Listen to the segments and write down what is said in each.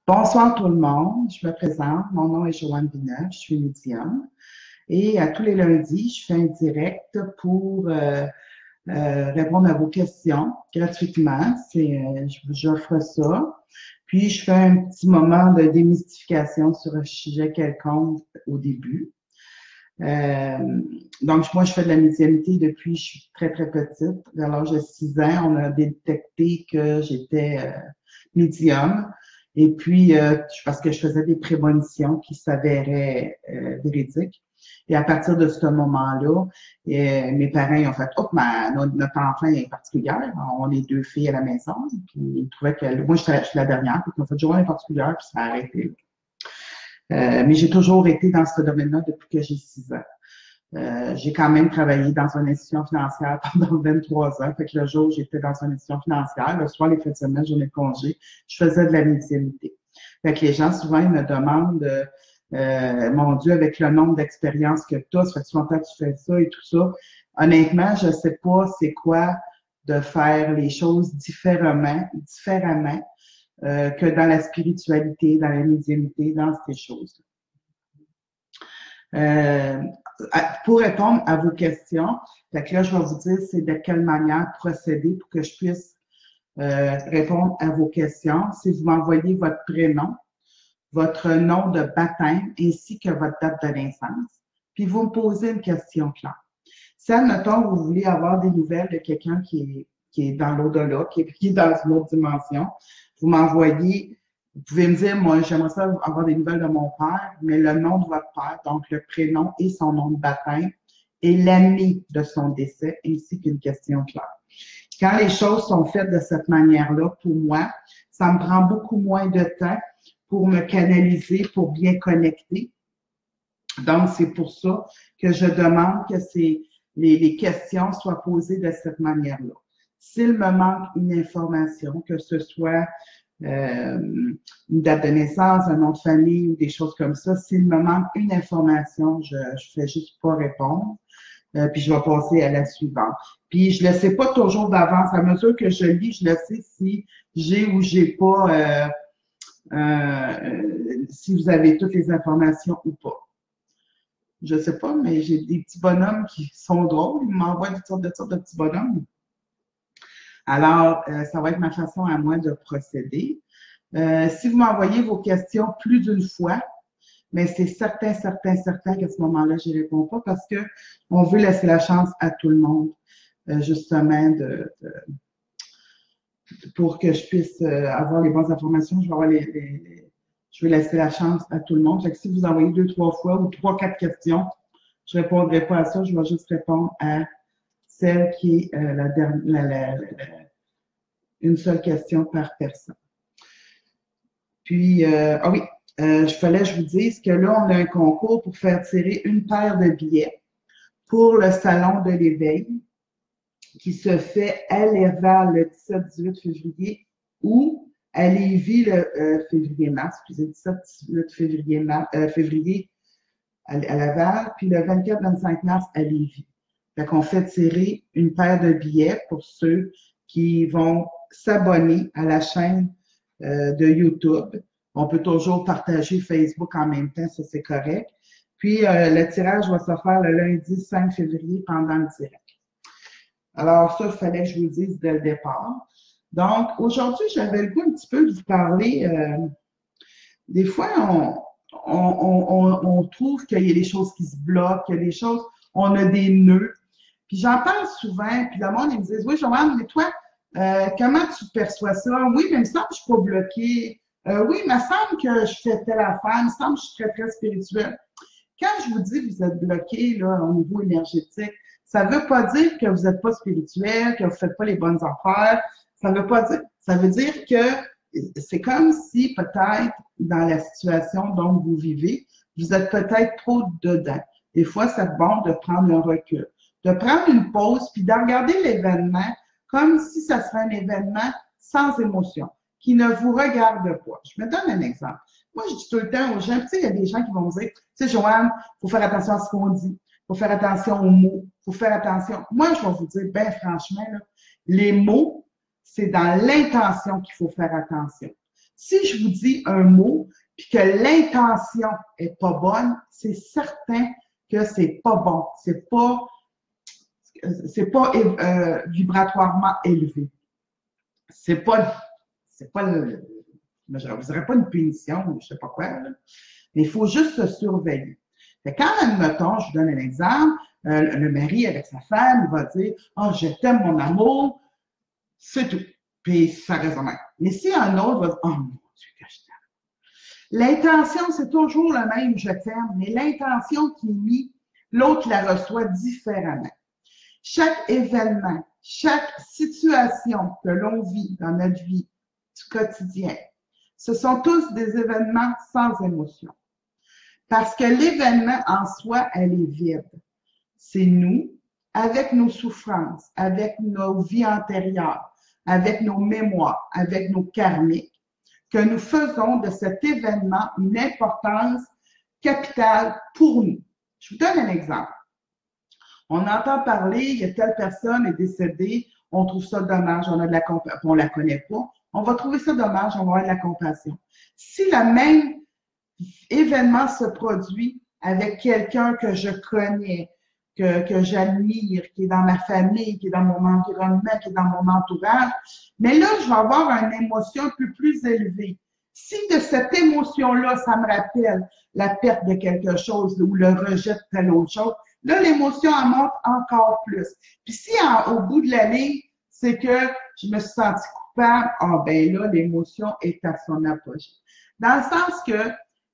Bonsoir tout le monde, je me présente, mon nom est Joanne Villeneuve, je suis médium et à tous les lundis, je fais un direct pour répondre à vos questions gratuitement. J'offre ça. Puis je fais un petit moment de démystification sur un sujet quelconque au début. Euh, donc, moi, je fais de la médiumnité depuis que je suis très, très petite. Vers l'âge de 6 ans, on a détecté que j'étais médium. Et puis, parce que je faisais des prémonitions qui s'avéraient véridiques. Et à partir de ce moment-là, mes parents ils ont fait, oh, notre enfant est particulière. On est deux filles à la maison. Puis ils trouvaient que, moi, je suis la dernière. Puis ils ont fait, Joanne est particulière, puis ça a arrêté. Mais j'ai toujours été dans ce domaine-là depuis que j'ai 6 ans. J'ai quand même travaillé dans une institution financière pendant 23 ans. Fait que le jour où j'étais dans une institution financière, le soir, les fins de semaine, journée de congé, je faisais de la médiumnité. Fait que les gens, souvent, ils me demandent, mon Dieu, avec le nombre d'expériences que tu as, ça fait longtemps que tu fais ça et tout ça. Honnêtement, je sais pas c'est quoi de faire les choses différemment que dans la spiritualité, dans la médiumnité, dans ces choses. Pour répondre à vos questions, fait que là, je vais vous dire c'est de quelle manière procéder pour que je puisse répondre à vos questions. Si vous m'envoyez votre prénom, votre nom de baptême ainsi que votre date de naissance, puis vous me posez une question claire. Si, admettons, vous voulez avoir des nouvelles de quelqu'un qui est dans l'au-delà, qui est dans une autre dimension, vous m'envoyez, vous pouvez me dire, moi, j'aimerais ça avoir des nouvelles de mon père, mais le nom de votre père, donc le prénom et son nom de baptême, et l'année de son décès, ainsi qu'une question claire. Quand les choses sont faites de cette manière-là, pour moi, ça me prend beaucoup moins de temps pour me canaliser, pour bien connecter. Donc, c'est pour ça que je demande que les questions soient posées de cette manière-là. S'il me manque une information, que ce soit une date de naissance, un nom de famille ou des choses comme ça, s'il me manque une information, je fais juste pas répondre. Puis je vais passer à la suivante. Puis je ne le sais pas toujours d'avance. À mesure que je lis, je le sais si j'ai ou j'ai pas, si vous avez toutes les informations ou pas. Je sais pas, mais j'ai des petits bonhommes qui sont drôles. Ils m'envoient toutes sortes de petits bonhommes. Alors, ça va être ma façon à moi de procéder. Si vous m'envoyez vos questions plus d'une fois, mais c'est certain qu'à ce moment-là, je n'y réponds pas parce que on veut laisser la chance à tout le monde, justement, pour que je puisse avoir les bonnes informations. Je vais laisser la chance à tout le monde. Fait que si vous envoyez 2, 3 fois ou 3, 4 questions, je ne répondrai pas à ça. Je vais juste répondre à celle qui est une seule question par personne. Puis, ah oui, je vous dise que là, on a un concours pour faire tirer une paire de billets pour le Salon de l'éveil qui se fait à Laval le 17-18 février ou à Lévis le février-mars, excusez, 17-18 février à Laval, puis le 24-25 mars à Lévis. Fait qu'on fait tirer une paire de billets pour ceux qui vont s'abonner à la chaîne de YouTube. On peut toujours partager Facebook en même temps, ça c'est correct. Puis le tirage va se faire le lundi 5 février pendant le direct. Alors ça, il fallait que je vous le dise dès le départ. Donc aujourd'hui, j'avais le goût un petit peu de vous parler. Des fois, on trouve qu'il y a des choses qui se bloquent, qu'il y a des choses, on a des nœuds. Puis j'en parle souvent, puis le monde, ils me disent, oui, Joanne, mais toi, comment tu perçois ça? Oui, mais il me semble que je suis pas bloquée. Oui, il me semble que je fais telle affaire. Il me semble que je suis très, très spirituelle. Quand je vous dis que vous êtes bloqué là, au niveau énergétique, ça ne veut pas dire que vous n'êtes pas spirituel, que vous ne faites pas les bonnes affaires. Ça veut pas dire. Ça veut dire que c'est comme si peut-être dans la situation dont vous vivez, vous êtes peut-être trop dedans. Des fois, c'est bon de prendre un recul, de prendre une pause, puis de regarder l'événement comme si ça serait un événement sans émotion, qui ne vous regarde pas. Je me donne un exemple. Moi, je dis tout le temps aux gens, tu sais, il y a des gens qui vont me dire, tu sais, Joanne, il faut faire attention à ce qu'on dit, il faut faire attention aux mots, il faut faire attention. Moi, je vais vous dire, ben franchement, là, les mots, c'est dans l'intention qu'il faut faire attention. Si je vous dis un mot, puis que l'intention est pas bonne, c'est certain que c'est pas bon. C'est pas vibratoirement élevé. C'est pas je ne dirais pas une punition ou je sais pas quoi, là. Mais il faut juste se surveiller. Fait quand, admettons, je vous donne un exemple, le mari avec sa femme, il va dire « Oh, je t'aime, mon amour », c'est tout. Puis ça résonne. Mais si un autre va dire « Oh, mon Dieu, que je t'aime ». L'intention, c'est toujours le même « je t'aime », mais l'intention qui est mise, l'autre la reçoit différemment. Chaque événement, chaque situation que l'on vit dans notre vie du quotidien, ce sont tous des événements sans émotion. Parce que l'événement en soi, elle est vide. C'est nous, avec nos souffrances, avec nos vies antérieures, avec nos mémoires, avec nos karmiques, que nous faisons de cet événement une importance capitale pour nous. Je vous donne un exemple. On entend parler, il y a telle personne est décédée, on trouve ça dommage, on a de la compassion, on la connaît pas, on va trouver ça dommage, on va avoir de la compassion. Si le même événement se produit avec quelqu'un que je connais, que j'admire, qui est dans ma famille, qui est dans mon environnement, qui est dans mon entourage, mais là, je vais avoir une émotion un peu plus élevée. Si de cette émotion-là, ça me rappelle la perte de quelque chose ou le rejet de telle autre chose, là, l'émotion en monte encore plus. Puis si au bout de la ligne, c'est que je me suis sentie coupable, ah ben là, l'émotion est à son apogée. Dans le sens que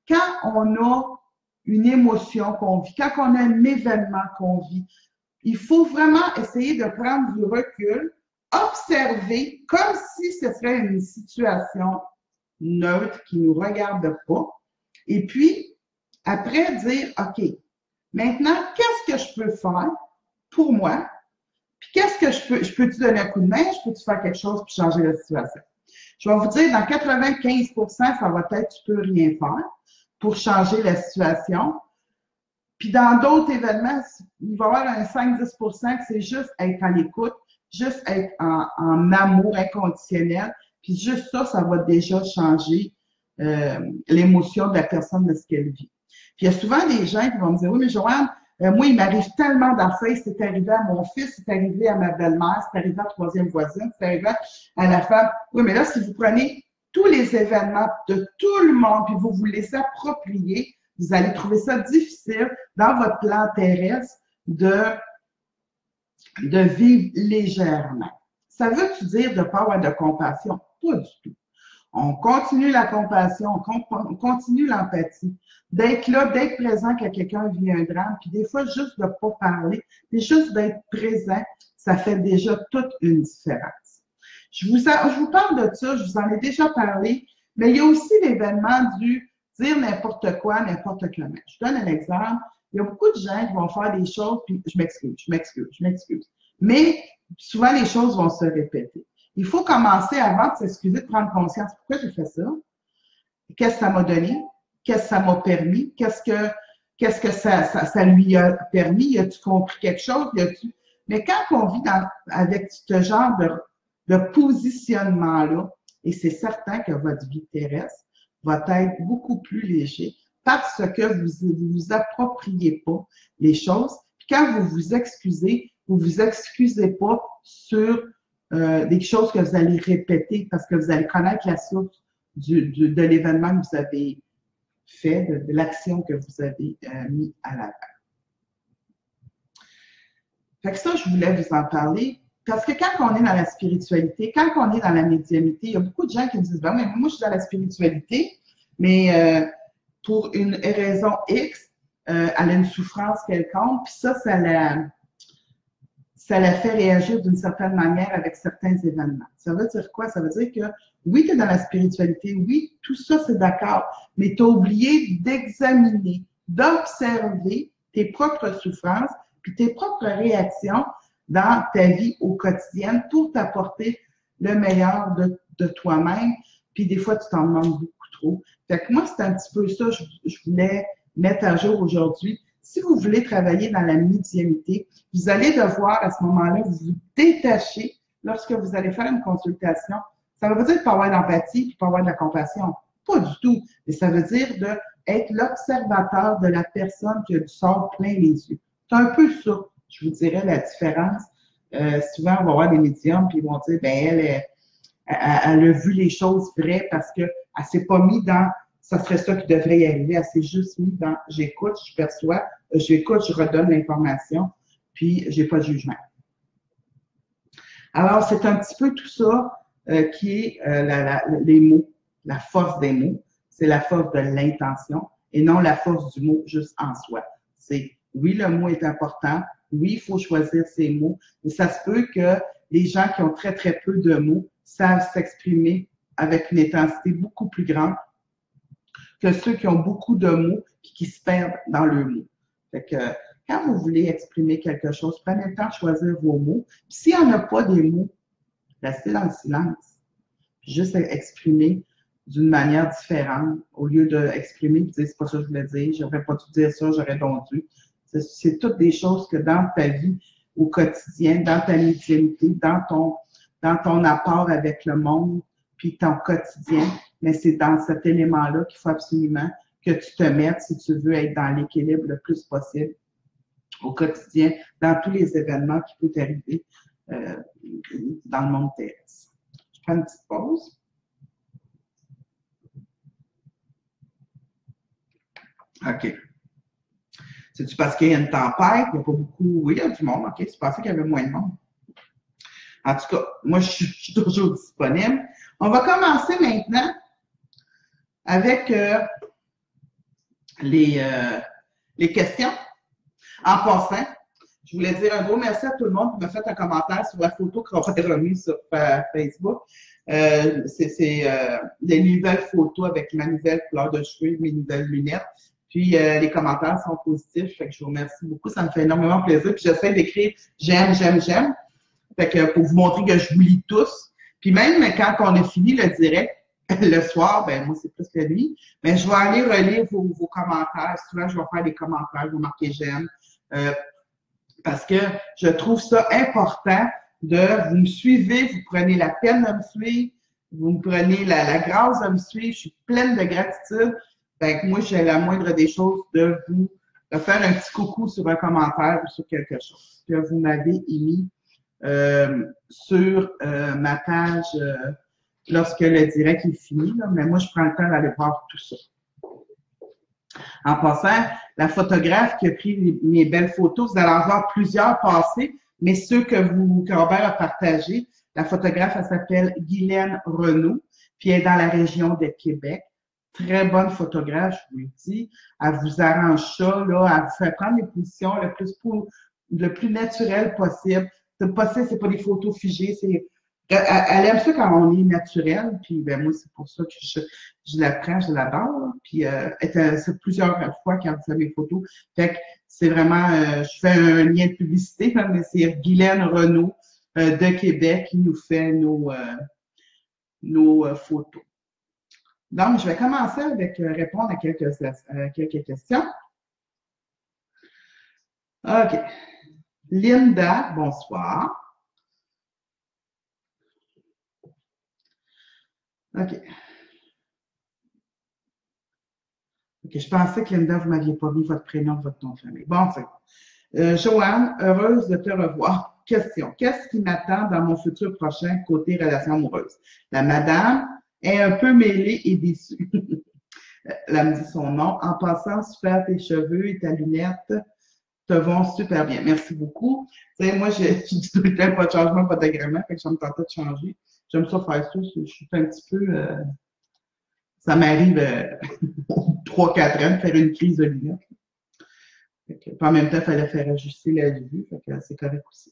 quand on a une émotion qu'on vit, quand on a un événement qu'on vit, il faut vraiment essayer de prendre du recul, observer comme si ce serait une situation neutre qui ne nous regarde pas, et puis après dire, OK, maintenant, qu'est-ce que je peux faire pour moi? Puis qu'est-ce que je peux-tu donner un coup de main? Je peux-tu faire quelque chose pour changer la situation? Je vais vous dire, dans 95%, ça va être tu peux rien faire pour changer la situation. Puis dans d'autres événements, il va y avoir un 5-10% que c'est juste être à l'écoute, juste être en amour inconditionnel. Puis juste ça, ça va déjà changer l'émotion de la personne de ce qu'elle vit. Puis il y a souvent des gens qui vont me dire, oui, mais Joanne, moi, il m'arrive tellement d'affaires, c'est arrivé à mon fils, c'est arrivé à ma belle-mère, c'est arrivé à la troisième voisine, c'est arrivé à la femme. Oui, mais là, si vous prenez tous les événements de tout le monde, puis vous les appropriez, vous allez trouver ça difficile dans votre plan terrestre de vivre légèrement. Ça veut-tu dire de ne pas avoir de compassion? Pas du tout. On continue la compassion, on continue l'empathie, d'être là, d'être présent quand quelqu'un vit un drame, puis des fois, juste de ne pas parler, puis juste d'être présent, ça fait déjà toute une différence. Je vous parle de ça, je vous en ai déjà parlé, mais il y a aussi l'événement du dire n'importe quoi, n'importe comment. Je donne un exemple. Il y a beaucoup de gens qui vont faire des choses, puis je m'excuse. Mais souvent, les choses vont se répéter. Il faut commencer avant de s'excuser, de prendre conscience. Pourquoi j'ai fait ça? Qu'est-ce que ça m'a donné? Qu'est-ce que ça m'a permis? Qu'est-ce que ça lui a permis? Y a-tu compris quelque chose? Mais quand on vit avec ce genre de positionnement-là, et c'est certain que votre vie terrestre va être beaucoup plus léger parce que vous ne vous appropriez pas les choses. Puis quand vous vous excusez pas sur des choses que vous allez répéter parce que vous allez connaître la source de l'événement que vous avez fait, de l'action que vous avez mis à l'avant. Fait que ça, je voulais vous en parler parce que quand on est dans la spiritualité, quand on est dans la médiumnité, il y a beaucoup de gens qui me disent, ben, moi, je suis dans la spiritualité, mais pour une raison X, elle a une souffrance quelconque, puis ça la fait réagir d'une certaine manière avec certains événements. Ça veut dire quoi? Ça veut dire que oui, tu es dans la spiritualité, oui, tout ça, c'est d'accord, mais tu as oublié d'examiner, d'observer tes propres souffrances puis tes propres réactions dans ta vie au quotidien pour t'apporter le meilleur de toi-même. Puis des fois, tu t'en demandes beaucoup trop. Fait que moi, c'est un petit peu ça que je voulais mettre à jour aujourd'hui. Si vous voulez travailler dans la médiumnité, vous allez devoir à ce moment-là vous détacher lorsque vous allez faire une consultation. Ça ne veut pas dire de pas avoir d'empathie puis pas avoir de la compassion. Pas du tout. Mais ça veut dire d'être l'observateur de la personne qui a du sort plein les yeux. C'est un peu ça, je vous dirais, la différence. Souvent, on va voir des médiums puis ils vont dire, ben elle a vu les choses vraies parce qu'elle ne s'est pas mis dans ça serait ça qui devrait y arriver. Elle s'est juste mis dans j'écoute, je perçois, j'écoute, je redonne l'information, puis j'ai pas de jugement. Alors, c'est un petit peu tout ça qui est les mots, la force des mots. C'est la force de l'intention et non la force du mot juste en soi. C'est oui, le mot est important, oui, il faut choisir ses mots, mais ça se peut que les gens qui ont très, très peu de mots savent s'exprimer avec une intensité beaucoup plus grande que ceux qui ont beaucoup de mots et qui se perdent dans le mot. Fait que quand vous voulez exprimer quelque chose, prenez le temps de choisir vos mots. Puis s'il n'y en a pas des mots, restez dans le silence. Puis juste exprimer d'une manière différente au lieu d'exprimer et de dire c'est pas ça que je voulais dire, j'aurais pas dû dire ça, j'aurais donc dû. C'est toutes des choses que dans ta vie au quotidien, dans ta médiumnité, dans ton apport avec le monde, puis ton quotidien, mais c'est dans cet élément-là qu'il faut absolument que tu te mettes si tu veux être dans l'équilibre le plus possible au quotidien, dans tous les événements qui peuvent t'arriver dans le monde terrestre. Je prends une petite pause. OK. C'est-tu parce qu'il y a une tempête, il n'y a pas beaucoup. Oui, il y a du monde, OK. Tu pensais qu'il y avait moins de monde. En tout cas, moi, je suis toujours disponible. On va commencer maintenant avec les questions. En passant, je voulais dire un gros merci à tout le monde qui m'a fait un commentaire sur la photo qu'on va remise sur Facebook. C'est les nouvelles photos avec ma nouvelle couleur de cheveux, mes nouvelles lunettes. Puis les commentaires sont positifs. Fait que je vous remercie beaucoup. Ça me fait énormément plaisir. Puis j'essaie d'écrire j'aime, j'aime, j'aime. Fait que pour vous montrer que je vous lis tous. Puis même quand on a fini le direct, le soir, ben moi c'est plus la nuit, mais je vais aller relire vos commentaires. Souvent, je vais faire des commentaires, je vais marquer j'aime. Parce que je trouve ça important vous me suivez, vous prenez la peine de me suivre, vous me prenez la grâce de me suivre, je suis pleine de gratitude. Fait que moi, j'ai la moindre des choses de faire un petit coucou sur un commentaire ou sur quelque chose que vous m'avez émis sur ma page lorsque le direct est fini. Là, mais moi, je prends le temps d'aller voir tout ça. En passant, la photographe qui a pris mes belles photos, vous allez en voir plusieurs passer, mais ceux que Robert a partagés, la photographe, elle s'appelle Guylaine Renaud, puis elle est dans la région de Québec. Très bonne photographe, je vous le dis. Elle vous arrange ça, là, elle vous fait prendre les positions le plus naturel possible. C'est pas des photos figées, elle aime ça quand on est naturel, puis ben moi, c'est pour ça que je la prends, je l'adore. Puis c'est plusieurs fois qu'elle fait mes photos. Fait que c'est vraiment, je fais un lien de publicité, mais c'est Guylaine Renaud de Québec qui nous fait nos photos. Donc, je vais commencer avec répondre à quelques questions. OK. Linda, bonsoir. OK. OK, je pensais que Linda, vous ne m'aviez pas mis votre prénom, votre nom de famille. Bon, c'est Joanne, heureuse de te revoir. Question. Qu'est-ce qui m'attend dans mon futur prochain côté relation amoureuse? La madame est un peu mêlée et déçue. Elle me dit son nom. En passant, super tes cheveux et ta lunette te vont super bien. Merci beaucoup. Tu sais, moi, je dis tout le temps pas de changement, pas d'agrément, fait que je me tentais de changer. J'aime ça faire ça. Je suis un petit peu... ça m'arrive 3-4 ans de faire une crise de lunettes. En même temps, il fallait faire ajuster la vue, c'est correct aussi.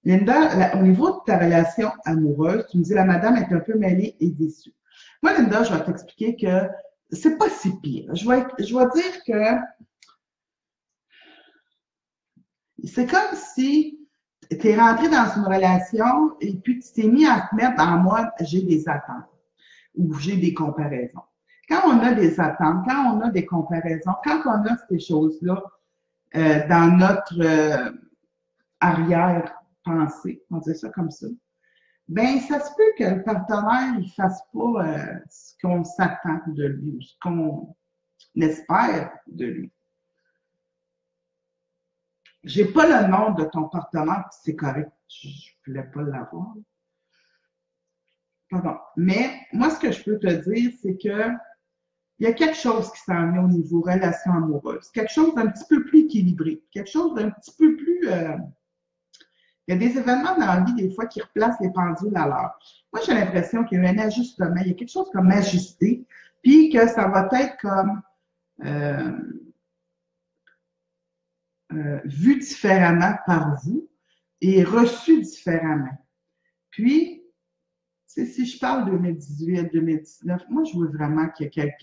Linda, au niveau de ta relation amoureuse, tu me dis la madame est un peu mêlée et déçue. Moi, Linda, je vais t'expliquer que c'est pas si pire. Je vais dire que c'est comme si tu es rentré dans une relation et puis tu t'es mis à te mettre en mode j'ai des attentes ou j'ai des comparaisons. Quand on a des attentes, quand on a des comparaisons, quand on a ces choses-là dans notre arrière-pensée, on dit ça comme ça, ben ça se peut que le partenaire ne fasse pas ce qu'on s'attend de lui ou ce qu'on espère de lui. J'ai pas le nom de ton partenaire, c'est correct. Je voulais pas l'avoir. Pardon. Mais moi, ce que je peux te dire, c'est que il y a quelque chose qui s'en vient au niveau relation amoureuse. Quelque chose d'un petit peu plus équilibré. Quelque chose d'un petit peu plus. Il y a des événements dans la vie, des fois, qui replacent les pendules à l'heure. Moi, j'ai l'impression qu'il y a eu un ajustement. Il y a quelque chose comme ajusté, puis que ça va être comme euh, vu différemment par vous et reçu différemment. Puis, si je parle 2018, 2019, moi, je veux vraiment qu'il y ait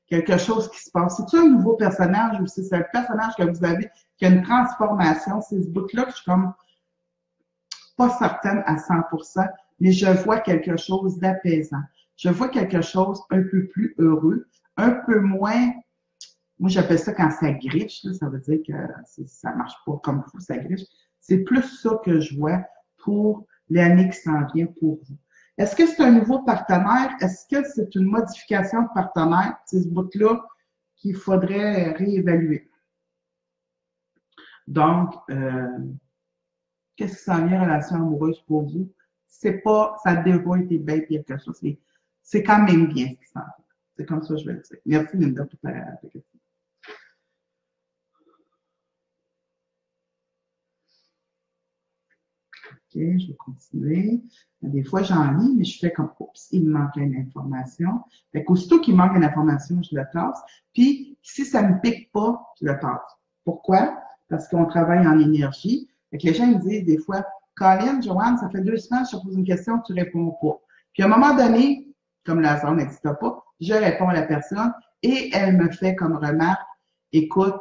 quelque chose qui se passe. C'est-tu un nouveau personnage ou c'est un personnage que vous avez qui a une transformation? C'est ce bout-là que je suis comme pas certaine à 100%, mais je vois quelque chose d'apaisant. Je vois quelque chose un peu plus heureux, un peu moins. Moi, j'appelle ça quand ça griche, là, ça veut dire que ça marche pas comme vous, ça griche. C'est plus ça que je vois pour l'année qui s'en vient pour vous. Est-ce que c'est un nouveau partenaire? Est-ce que c'est une modification de partenaire? C'est ce bout-là qu'il faudrait réévaluer. Donc, qu'est-ce qui s'en vient en relation amoureuse pour vous? C'est pas, ça a déjà été bien pire que ça. C'est quand même bien ce qui s'en vient. C'est comme ça que je vais le dire. Merci, Linda, pour ta question. OK, je vais continuer. Des fois, j'en lis, mais je fais comme, oups, il me manque une information. Fait qu'aussitôt qu'il manque une information, je le tasse. Puis, si ça ne me pique pas, je le tasse. Pourquoi? Parce qu'on travaille en énergie. Fait que les gens me disent des fois, Colin, Joanne, ça fait 2 semaines, je te pose une question, tu réponds pas. Puis, à un moment donné, comme la zone n'existe pas, je réponds à la personne et elle me fait comme remarque, écoute,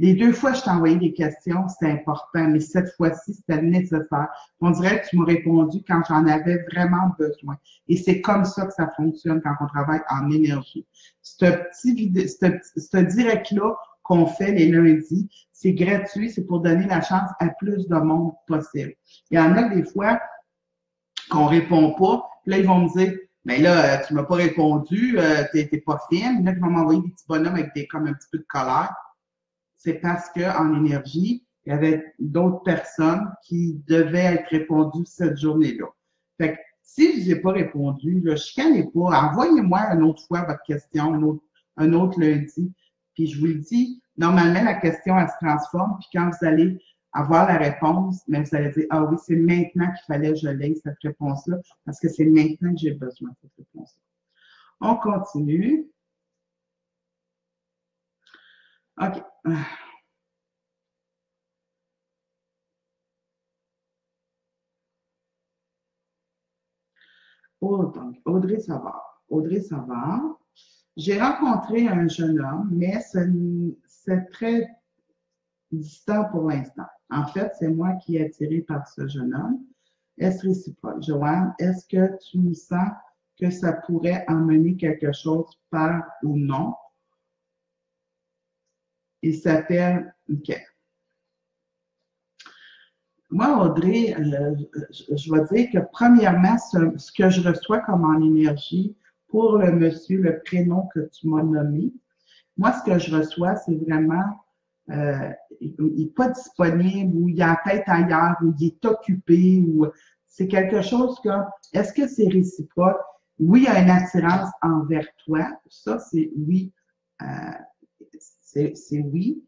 les 2 fois que je t'ai envoyé des questions, c'était important, mais cette fois-ci, c'était nécessaire. On dirait que tu m'as répondu quand j'en avais vraiment besoin. Et c'est comme ça que ça fonctionne quand on travaille en énergie. Ce direct-là qu'on fait les lundis, c'est gratuit, c'est pour donner la chance à plus de monde possible. Il y en a des fois qu'on répond pas, puis là, ils vont me dire, mais là, tu m'as pas répondu, t'es pas fine. Là, ils vont m'envoyer des petits bonhommes avec comme un petit peu de colère. C'est parce qu'en énergie, il y avait d'autres personnes qui devaient être répondues cette journée-là. Fait que si je n'ai pas répondu, je ne chicanez pas, envoyez-moi une autre fois votre question, un autre lundi. Puis je vous le dis, normalement, la question, elle se transforme, puis quand vous allez avoir la réponse, mais vous allez dire, ah oui, c'est maintenant qu'il fallait que je l'aie, cette réponse-là, parce que c'est maintenant que j'ai besoin de cette réponse-là. On continue. OK. Oh, donc, Audrey Savard. Audrey Savard. J'ai rencontré un jeune homme, mais c'est très distant pour l'instant. En fait, c'est moi qui est attirée par ce jeune homme. Est-ce réciproque? Joanne, est-ce que tu sens que ça pourrait emmener quelque chose par ou non? Il s'appelle, OK. Moi, Audrey, je vais dire que premièrement, ce que je reçois comme en énergie pour le monsieur, le prénom que tu m'as nommé, moi, ce que je reçois, c'est vraiment, il n'est pas disponible ou il est en tête ailleurs ou il est occupé ou c'est quelque chose comme, est-ce que c'est réciproque? Oui, il y a une attirance envers toi. Ça, c'est oui. Euh, c'est oui.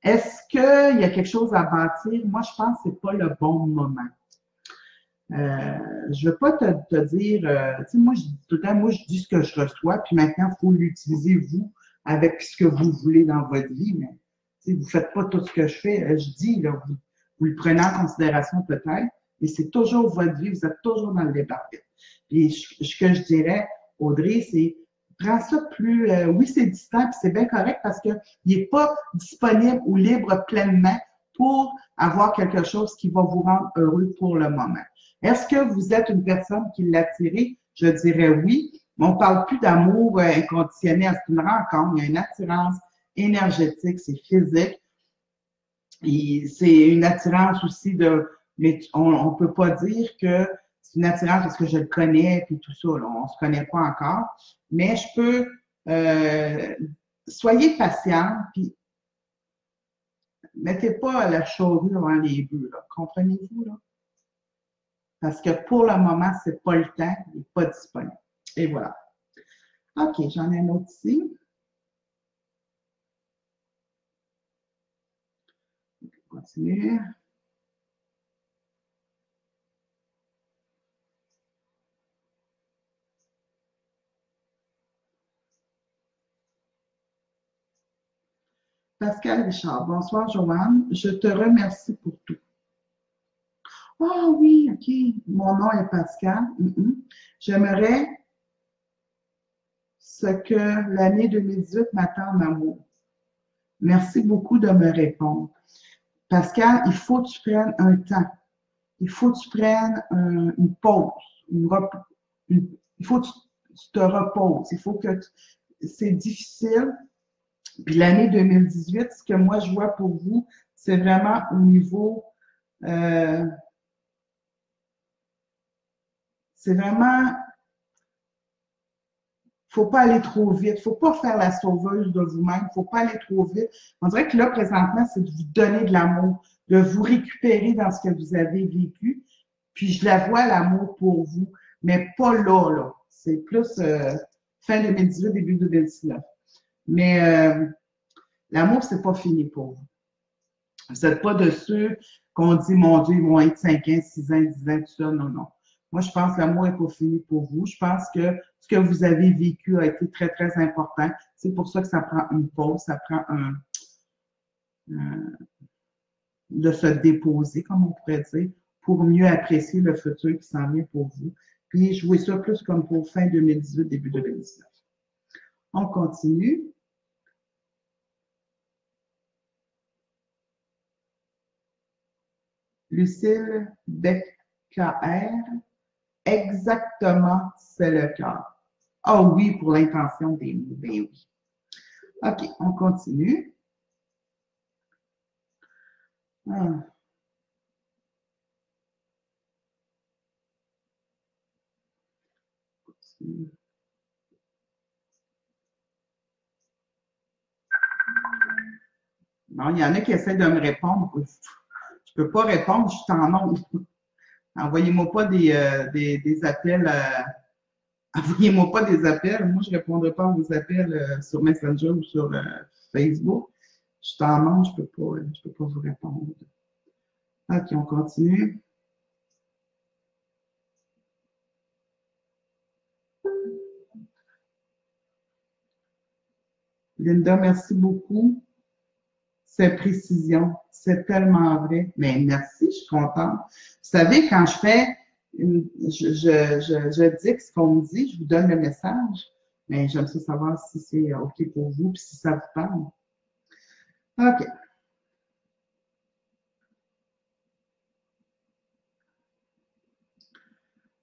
Est-ce qu'il y a quelque chose à bâtir? Moi, je pense que c'est pas le bon moment. Je ne veux pas te dire, tu sais, moi, je dis tout le temps, moi, je dis ce que je reçois, puis maintenant, il faut l'utiliser, vous, avec ce que vous voulez dans votre vie, mais vous ne faites pas tout ce que je fais. Je dis, là, vous le prenez en considération peut-être, mais c'est toujours votre vie, vous êtes toujours dans le départ. Puis, ce que je dirais, Audrey, c'est prends ça plus, oui, c'est distant, puis c'est bien correct parce qu'il n'est pas disponible ou libre pleinement pour avoir quelque chose qui va vous rendre heureux pour le moment. Est-ce que vous êtes une personne qui l'attirez? Je dirais oui. Mais on ne parle plus d'amour inconditionnel. C'est une rencontre. Il y a une attirance énergétique, c'est physique. Et c'est une attirance aussi de. Mais on ne peut pas dire que c'est une attirance parce que je le connais, puis tout ça, là, on se connaît pas encore. Mais je peux, soyez patient, puis mettez pas la charrue devant les bœufs, là. Comprenez-vous, là? Parce que pour le moment, c'est pas le temps, il n'est pas disponible. Et voilà. OK, j'en ai un autre ici. On continue. Pascal Richard. Bonsoir, Joanne. Je te remercie pour tout. Ah oui, OK. Mon nom est Pascal. J'aimerais ce que l'année 2018 m'attend en amour. Merci beaucoup de me répondre. Pascal, il faut que tu prennes un temps. Il faut que tu prennes une pause. Il faut que tu te reposes. Il faut que c'est difficile. Puis l'année 2018, ce que moi je vois pour vous, c'est vraiment au niveau, c'est vraiment, faut pas aller trop vite, faut pas faire la sauveuse de vous-même, faut pas aller trop vite. On dirait que là, présentement, c'est de vous donner de l'amour, de vous récupérer dans ce que vous avez vécu. Puis je la vois, l'amour pour vous, mais pas là, là. C'est plus fin 2018, début 2019. Mais l'amour, c'est pas fini pour vous. Vous n'êtes pas de ceux qu'on dit, mon Dieu, ils vont être 5 ans, 6 ans, 10 ans, tout ça. Non, non. Moi, je pense que l'amour n'est pas fini pour vous. Je pense que ce que vous avez vécu a été très, très important. C'est pour ça que ça prend une pause, ça prend de se déposer, comme on pourrait dire, pour mieux apprécier le futur qui s'en vient pour vous. Puis, jouer ça plus comme pour fin 2018, début 2019. On continue. Lucille Becker. Exactement, c'est le cœur. Ah oui, pour l'intention des mots. Ben oui. OK, on continue. Ah. Non, il y en a qui essaient de me répondre. Je ne peux pas répondre, je suis en nombre. Envoyez-moi pas des appels. Envoyez-moi pas des appels. Moi, je ne répondrai pas à vos appels sur Messenger ou sur Facebook. Je suis en nombre, je peux pas vous répondre. OK, on continue. Linda, merci beaucoup. C'est précision. C'est tellement vrai. Mais merci, je suis contente. Vous savez, quand je fais, je dis ce qu'on me dit, je vous donne le message. Mais j'aime ça savoir si c'est OK pour vous, puis si ça vous parle. OK.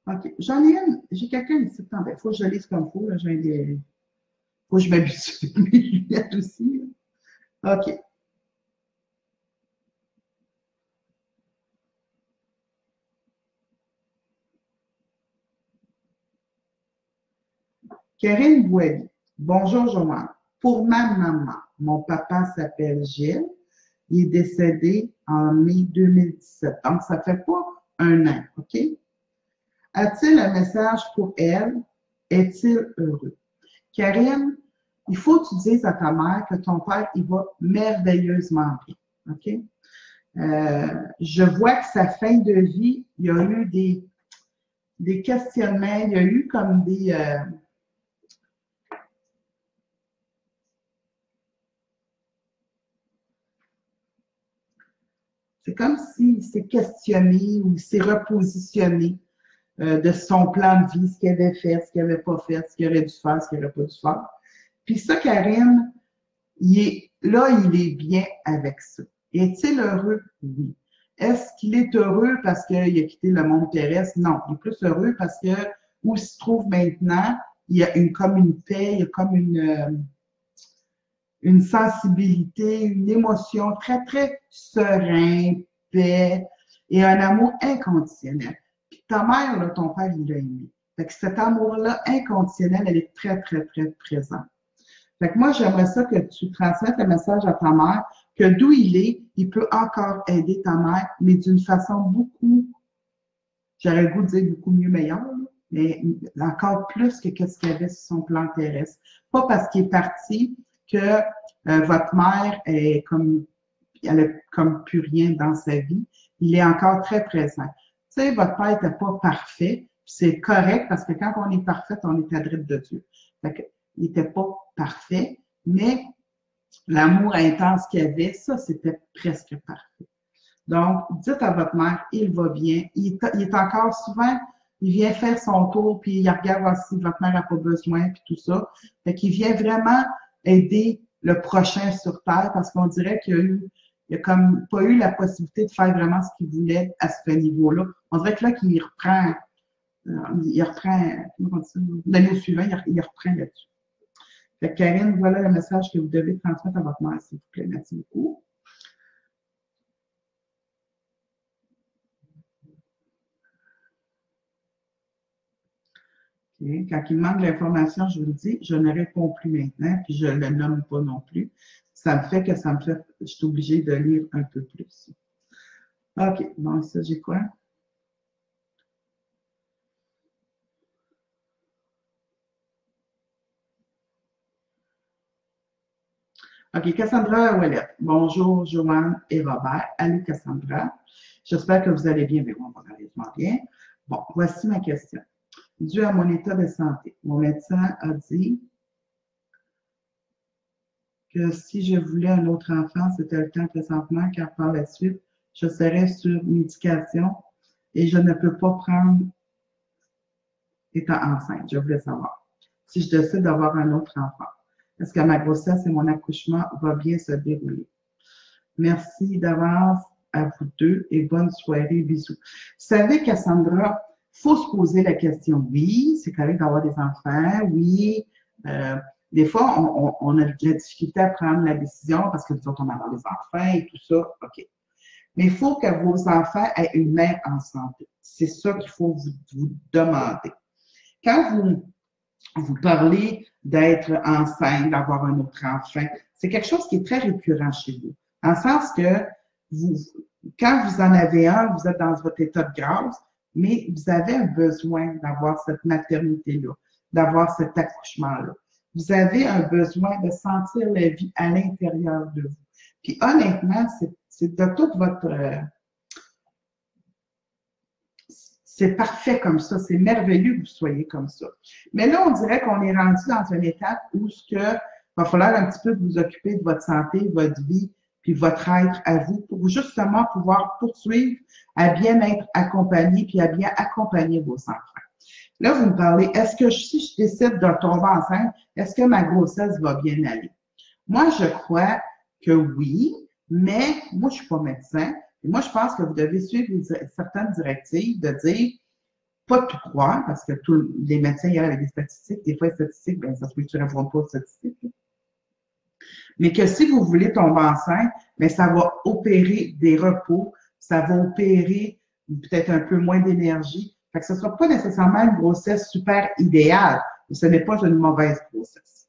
OK. J'en ai une. J'ai quelqu'un ici. Il faut que je lise comme il faut. Faut que je m'habitue à mes lunettes aussi. Là. OK. Karine Boilly. Bonjour, Joanne. Pour ma maman, mon papa s'appelle Gilles. Il est décédé en mai 2017. Donc, ça fait pas un an, OK? A-t-il un message pour elle? Est-il heureux? Karine, il faut que tu dises à ta mère que ton père, il va merveilleusement bien, OK? Je vois que sa fin de vie, il y a eu des questionnements, il y a eu comme des... c'est comme s'il s'est questionné ou il s'est repositionné de son plan de vie, ce qu'il avait fait, ce qu'il n'avait pas fait, ce qu'il aurait dû faire, ce qu'il n'aurait pas dû faire. Puis ça, Karine, là, il est bien avec ça. Est-il heureux? Oui. Est-ce qu'il est heureux parce qu'il a quitté le monde terrestre? Non. Il est plus heureux parce que où il se trouve maintenant, il y a comme une paix, il y a comme une sensibilité, une émotion très, très serein, paix et un amour inconditionnel. ta mère, là, ton père, il l'a aimé. Fait que cet amour-là inconditionnel, elle est très, très, très présente. Fait que moi, j'aimerais ça que tu transmettes le message à ta mère, que d'où il est, il peut encore aider ta mère, mais d'une façon beaucoup, j'aurais le goût de dire beaucoup mieux meilleure, là, mais encore plus que ce qu'il y avait sur son plan terrestre. Pas parce qu'il est parti que votre mère est comme, elle a comme plus rien dans sa vie. Il est encore très présent. Tu sais, votre père n'était pas parfait, c'est correct parce que quand on est parfait, on est adresse de Dieu. Fait que, il n'était pas parfait, mais l'amour intense qu'il avait, ça, c'était presque parfait. Donc, dites à votre mère, il va bien. Il est encore souvent, il vient faire son tour, puis il regarde voir si votre mère n'a pas besoin, puis tout ça. Fait qu'il vient vraiment aider le prochain sur Terre parce qu'on dirait il a comme pas eu la possibilité de faire vraiment ce qu'il voulait à ce niveau-là. On dirait que là, qu'il reprend, comment on dit ça, l'année suivante, il reprend là-dessus. Fait que Karine, voilà le message que vous devez transmettre à votre mère, s'il vous plaît. Merci beaucoup. Okay. Quand il manque l'information, je vous le dis, je ne réponds plus maintenant, puis je ne le nomme pas non plus. Ça me fait, je suis obligée de lire un peu plus. OK, bon, ça, j'ai quoi? OK, Cassandra Ouellette. Bonjour, Joanne et Robert. Allô, Cassandra. J'espère que vous allez bien, mais moi, malheureusement bien. Bon, voici ma question. Dû à mon état de santé, mon médecin a dit que si je voulais un autre enfant, c'était le temps présentement, car par la suite, je serais sur médication et je ne peux pas prendre étant enceinte. Je voulais savoir si je décide d'avoir un autre enfant. Est-ce que ma grossesse et mon accouchement va bien se dérouler? Merci d'avance à vous deux et bonne soirée. Bisous. Vous savez, Cassandra, il faut se poser la question. Oui, c'est correct d'avoir des enfants. Oui, des fois, on a de la difficulté à prendre la décision parce que nous autres, on a des enfants et tout ça. OK. Mais il faut que vos enfants aient une mère en santé. C'est ça qu'il faut vous demander. Quand vous parlez d'être enceinte, d'avoir un autre enfant, c'est quelque chose qui est très récurrent chez vous. En sens que quand vous en avez un, vous êtes dans votre état de grâce, mais vous avez un besoin d'avoir cette maternité-là, d'avoir cet accouchement-là. Vous avez un besoin de sentir la vie à l'intérieur de vous. Puis honnêtement, c'est de toute votre... c'est parfait comme ça, c'est merveilleux que vous soyez comme ça. Mais là, on dirait qu'on est rendu dans une étape où ce que va falloir un petit peu vous occuper de votre santé, votre vie, puis votre être à vous, pour justement pouvoir poursuivre à bien être accompagné, puis à bien accompagner vos enfants. Là, vous me parlez, est-ce que si je décide de tomber enceinte, est-ce que ma grossesse va bien aller? Moi, je crois que oui, mais moi, je suis pas médecin. Et moi, je pense que vous devez suivre certaines directives de dire pas tout croire, parce que tous les médecins, il y a des statistiques. Des fois, les statistiques, bien, ça se peut que tu ne réponds pas aux statistiques. Mais que si vous voulez tomber enceinte, bien, ça va opérer des repos, ça va opérer peut-être un peu moins d'énergie. Fait que ce ne sera pas nécessairement une grossesse super idéale, mais ce n'est pas une mauvaise grossesse.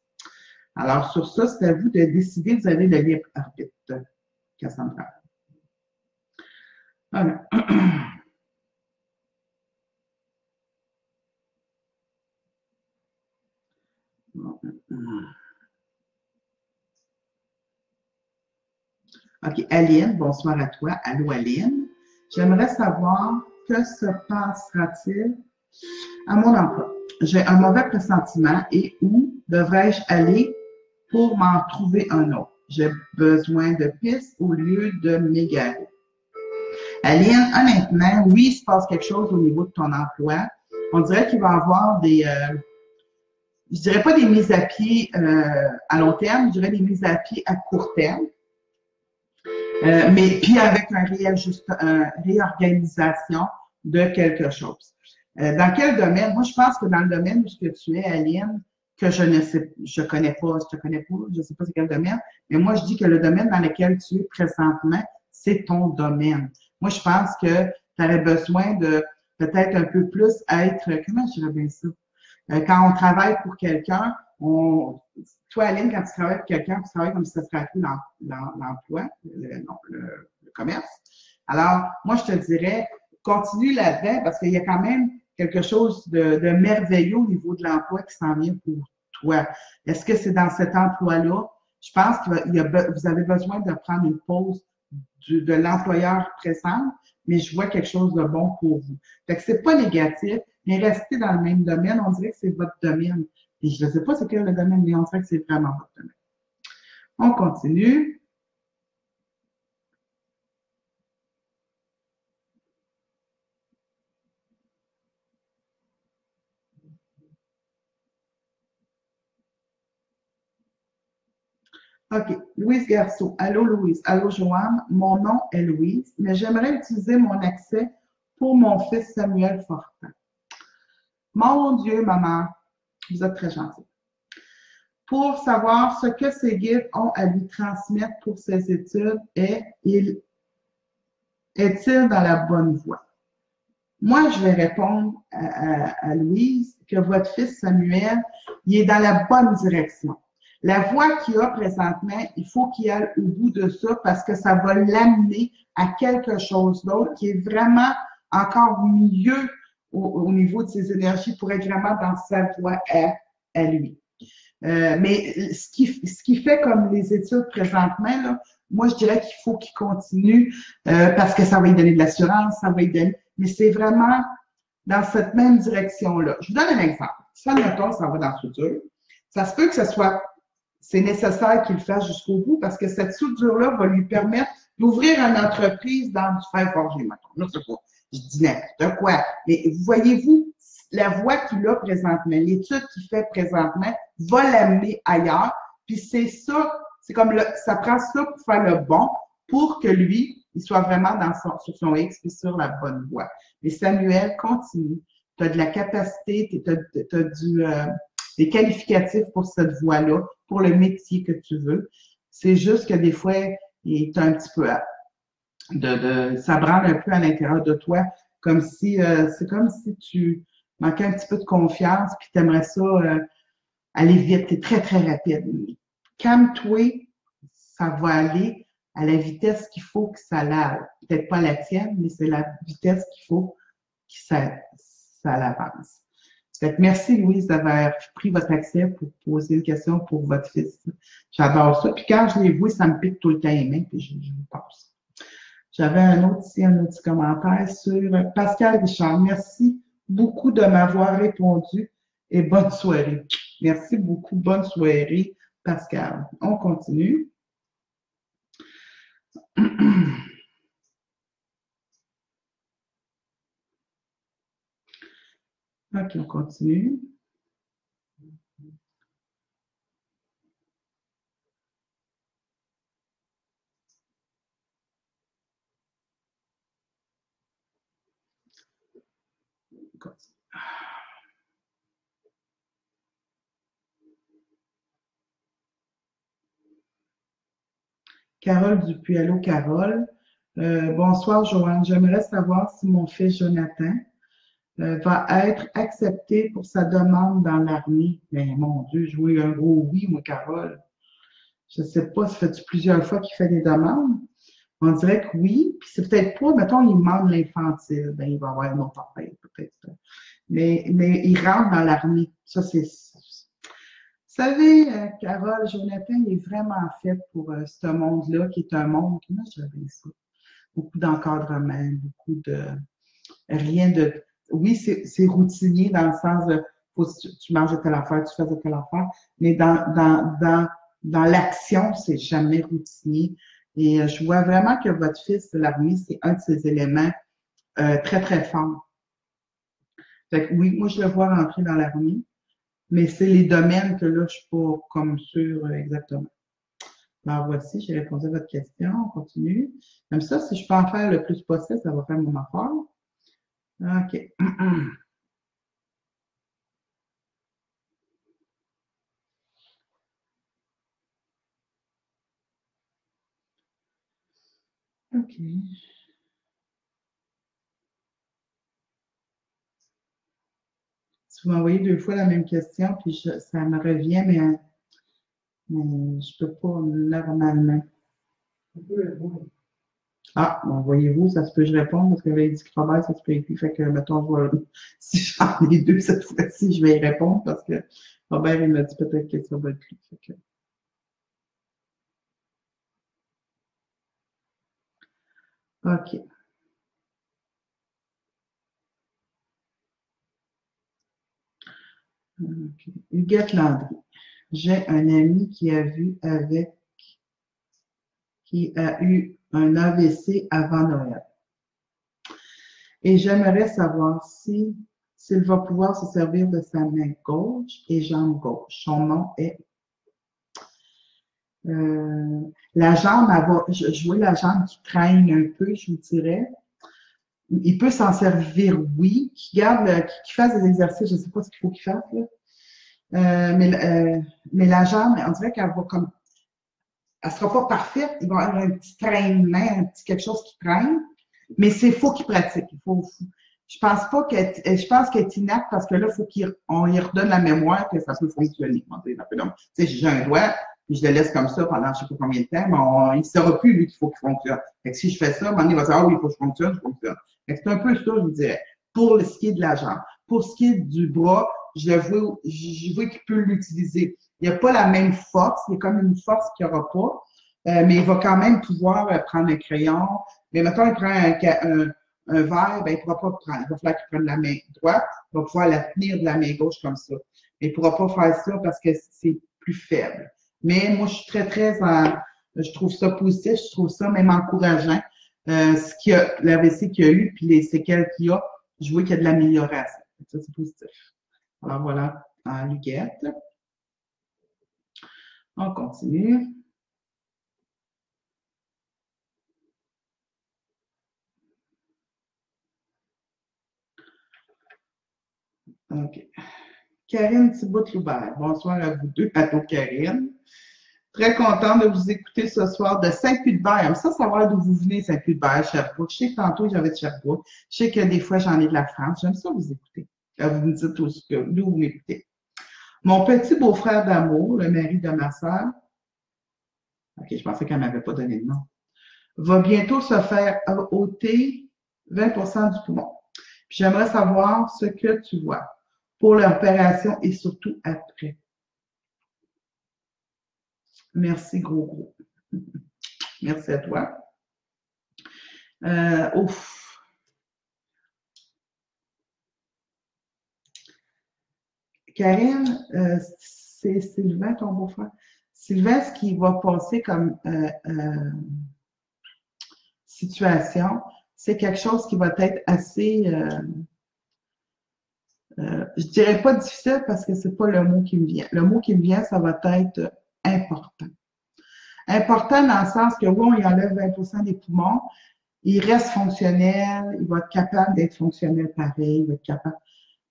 Alors, sur ça, c'est à vous de décider, vous avez le libre arbitre, Cassandra. Voilà. OK, Aline, bonsoir à toi. Allô, Aline. J'aimerais savoir que se passera-t-il à mon emploi. J'ai un mauvais pressentiment et où devrais-je aller pour m'en trouver un autre? J'ai besoin de pistes au lieu de m'égarer. Aline, honnêtement, oui, il se passe quelque chose au niveau de ton emploi. On dirait qu'il va y avoir des, je dirais pas des mises à pied à long terme, je dirais des mises à pied à court terme. Mais puis avec une réorganisation de quelque chose. Dans quel domaine? Moi, je pense que dans le domaine où ce que tu es, Aline, que je ne sais, je connais pas, je te connais pas, je sais pas c'est quel domaine, mais moi, je dis que le domaine dans lequel tu es présentement, c'est ton domaine. Moi, je pense que tu aurais besoin de peut-être un peu plus être, comment je dirais bien ça? Quand on travaille pour quelqu'un, toi, Aline, quand tu travailles pour quelqu'un, tu travailles comme si ça serait appelé l'emploi, non, le commerce. Alors, moi, je te dirais, continue là-dedans parce qu'il y a quand même quelque chose de merveilleux au niveau de l'emploi qui s'en vient pour toi. Est-ce que c'est dans cet emploi-là? Je pense que vous avez besoin de prendre une pause de l'employeur présent, mais je vois quelque chose de bon pour vous. Fait que c'est pas négatif, mais restez dans le même domaine. On dirait que c'est votre domaine. Et je ne sais pas c'est quel le domaine, mais on dirait que c'est vraiment votre domaine. On continue. OK. Louise Garceau. Allô, Louise. Allô, Joanne. Mon nom est Louise, mais j'aimerais utiliser mon accès pour mon fils Samuel Fortin. Mon Dieu, maman, vous êtes très gentille. Pour savoir ce que ces guides ont à lui transmettre pour ses études et est-il dans la bonne voie? Moi, je vais répondre à Louise que votre fils Samuel, il est dans la bonne direction. La voie qu'il a présentement, il faut qu'il aille au bout de ça parce que ça va l'amener à quelque chose d'autre qui est vraiment encore mieux au niveau de ses énergies pour être vraiment dans sa voie à lui. Mais ce qui fait comme les études présentement, là, moi, je dirais qu'il faut qu'il continue parce que ça va lui donner de l'assurance, ça va lui donner. Mais c'est vraiment dans cette même direction-là. Je vous donne un exemple. Si, admettons, ça va dans la soudure, ça se peut que ce soit, c'est nécessaire qu'il le fasse jusqu'au bout parce que cette soudure-là va lui permettre d'ouvrir une entreprise dans du fer forgé, mettons. Là, c'est pas, je dis n'importe quoi. Mais voyez-vous, la voie qu'il a présentement, l'étude qu'il fait présentement va l'amener ailleurs. Puis c'est ça, c'est comme ça prend ça pour faire le bon, pour que lui, il soit vraiment sur son X et sur la bonne voie. Mais Samuel, continue. Tu as de la capacité, tu as des qualificatifs pour cette voie-là, pour le métier que tu veux. C'est juste que des fois, il est un petit peu ça branle un peu à l'intérieur de toi, comme si c'est comme si tu manquais un petit peu de confiance, puis tu aimerais ça aller vite, tu es très, très rapide. Calme-toi, ça va aller à la vitesse qu'il faut que ça l'aille. Peut-être pas la tienne, mais c'est la vitesse qu'il faut que ça l'avance. Fait que merci, Louise, d'avoir pris votre accès pour poser une question pour votre fils. J'adore ça. Puis quand je les vois, ça me pique tout le temps les mains, puis je vous passe. J'avais un autre petit commentaire sur Pascal Richard. Merci beaucoup de m'avoir répondu et bonne soirée. Merci beaucoup. Bonne soirée, Pascal. On continue. OK, on continue. Carole Dupuis. Allô, Carole. Bonsoir, Joanne. J'aimerais savoir si mon fils Jonathan va être accepté pour sa demande dans l'armée. Mais mon Dieu, je vois un gros oui, moi, Carole. Je ne sais pas, ça fait plusieurs fois qu'il fait des demandes. On dirait que oui. Puis c'est peut-être pas, mettons, il demande l'infantile. Ben, il va avoir un autre appel, peut-être. Mais il rentre dans l'armée. Ça, c'est. Vous savez, Carole, Jonathan, il est vraiment fait pour ce monde-là, qui est un monde, comment je dirais ça? Beaucoup d'encadrement, beaucoup de. Rien de. Oui, c'est routinier dans le sens de faut que tu manges de telle affaire, tu fais de telle affaire, mais dans l'action, c'est jamais routinier. Et je vois vraiment que votre fils de l'armée, c'est un de ces éléments très, très forts. Fait que oui, moi, je le vois rentrer dans l'armée, mais c'est les domaines que là, je suis pas comme sûre exactement. Alors voici, j'ai répondu à votre question. On continue. Comme ça, si je peux en faire le plus possible, ça va faire mon affaire. OK. OK. vous m'envoyez 2 fois la même question, puis ça me revient, mais je peux pas normalement. Ah, bon, voyez-vous, ça se peut que je réponde parce que j'avais dit que Robert, ça se peut écrire. Fait que, mettons, si j'en ai 2 cette fois-ci, je vais y répondre parce que Robert, il m'a dit peut-être que ça va être lui. Fait que, OK. OK. Huguette Landry. J'ai un ami qui a eu un AVC avant Noël. Et j'aimerais savoir s'il va pouvoir se servir de sa main gauche et jambe gauche. Son nom est la jambe, je vois la jambe qui traîne un peu, je vous dirais. Il peut s'en servir, oui, qui fasse des exercices, je ne sais pas ce qu'il faut qu'il fasse, là. Mais la jambe, on dirait qu'elle va comme, elle sera pas parfaite, il va y avoir un petit traînement, un petit quelque chose qui traîne, mais c'est faux qu'il pratique. Je pense pas je pense qu'elle est inapte parce que là, il faut qu'on lui redonne la mémoire que ça peut fonctionner. Donc, tu sais, j'ai un doigt, puis je le laisse comme ça pendant je sais pas combien de temps, mais il ne saura plus, lui, qu'il faut qu'il fonctionne. Fait que si je fais ça, à un moment donné, il va dire, ah oui, il faut que je fonctionne, je fonctionne. Fait que c'est un peu ça, je vous dirais, pour ce qui est de la jambe. Pour ce qui est du bras, je vois qu'il peut l'utiliser. Il n'y a pas la même force, il y a comme une force qu'il n'y aura pas, mais il va quand même pouvoir prendre un crayon. Mais maintenant, il prend un verre, ben, il ne pourra pas prendre. Il va falloir qu'il prenne la main droite, il va pouvoir la tenir de la main gauche comme ça. Mais il ne pourra pas faire ça parce que c'est plus faible. Mais moi, je suis je trouve ça positif, je trouve ça même encourageant. L'AVC qu'il y a eu, puis les séquelles qu'il y a, je vois qu'il y a de l'amélioration. Ça, c'est positif. Alors voilà, en Luguette. On continue. OK. Karine Thibault-Loubert. Bonsoir à vous deux. Allô, Karine. Très contente de vous écouter ce soir de Saint-Cuthbert. J'aime ça savoir d'où vous venez, Saint-Cuthbert, Sherbrooke. Je sais que tantôt, j'avais de Sherbrooke. Je sais que des fois, j'en ai de la France. J'aime ça vous écouter. Vous me dites aussi d'où vous m'écoutez. Mon petit beau-frère d'amour, le mari de ma sœur, OK, je pensais qu'elle ne m'avait pas donné de nom, va bientôt se faire ôter 20% du poumon. J'aimerais savoir ce que tu vois pour l'opération et surtout après. Merci, gros, gros. Merci à toi. Ouf. Karine, c'est Sylvain, ton beau-frère. Sylvain, ce qui va passer comme situation, c'est quelque chose qui va être assez, je dirais pas difficile parce que c'est pas le mot qui me vient. Le mot qui me vient, ça va être important. Important dans le sens que oui, on y enlève 20% des poumons, il reste fonctionnel, il va être capable d'être fonctionnel pareil, il va être capable.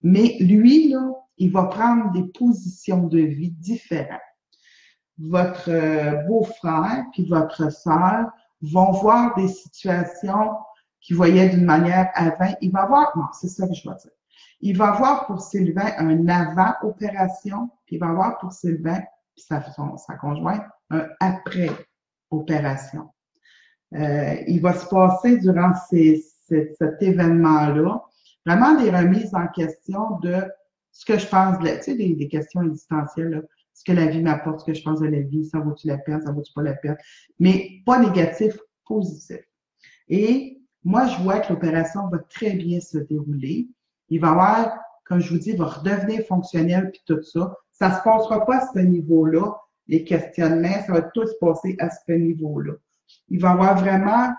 Mais lui, là, il va prendre des positions de vie différentes. Votre beau-frère puis votre sœur vont voir des situations qu'ils voyaient d'une manière avant. Il va voir, non, c'est ça que je vais dire. Il va avoir pour Sylvain un avant-opération, puis il va avoir pour Sylvain puis sa conjointe un après-opération. Il va se passer durant cet événement-là vraiment des remises en question de ce que je pense, tu sais, des questions existentielles, là, ce que la vie m'apporte, ce que je pense de la vie, ça vaut-tu la peine, ça vaut-tu pas la peine, mais pas négatif, positif. Et moi, je vois que l'opération va très bien se dérouler. Il va avoir, comme je vous dis, il va redevenir fonctionnel puis tout ça. Ça se passera pas à ce niveau-là, les questionnements, ça va tout se passer à ce niveau-là. Il va avoir vraiment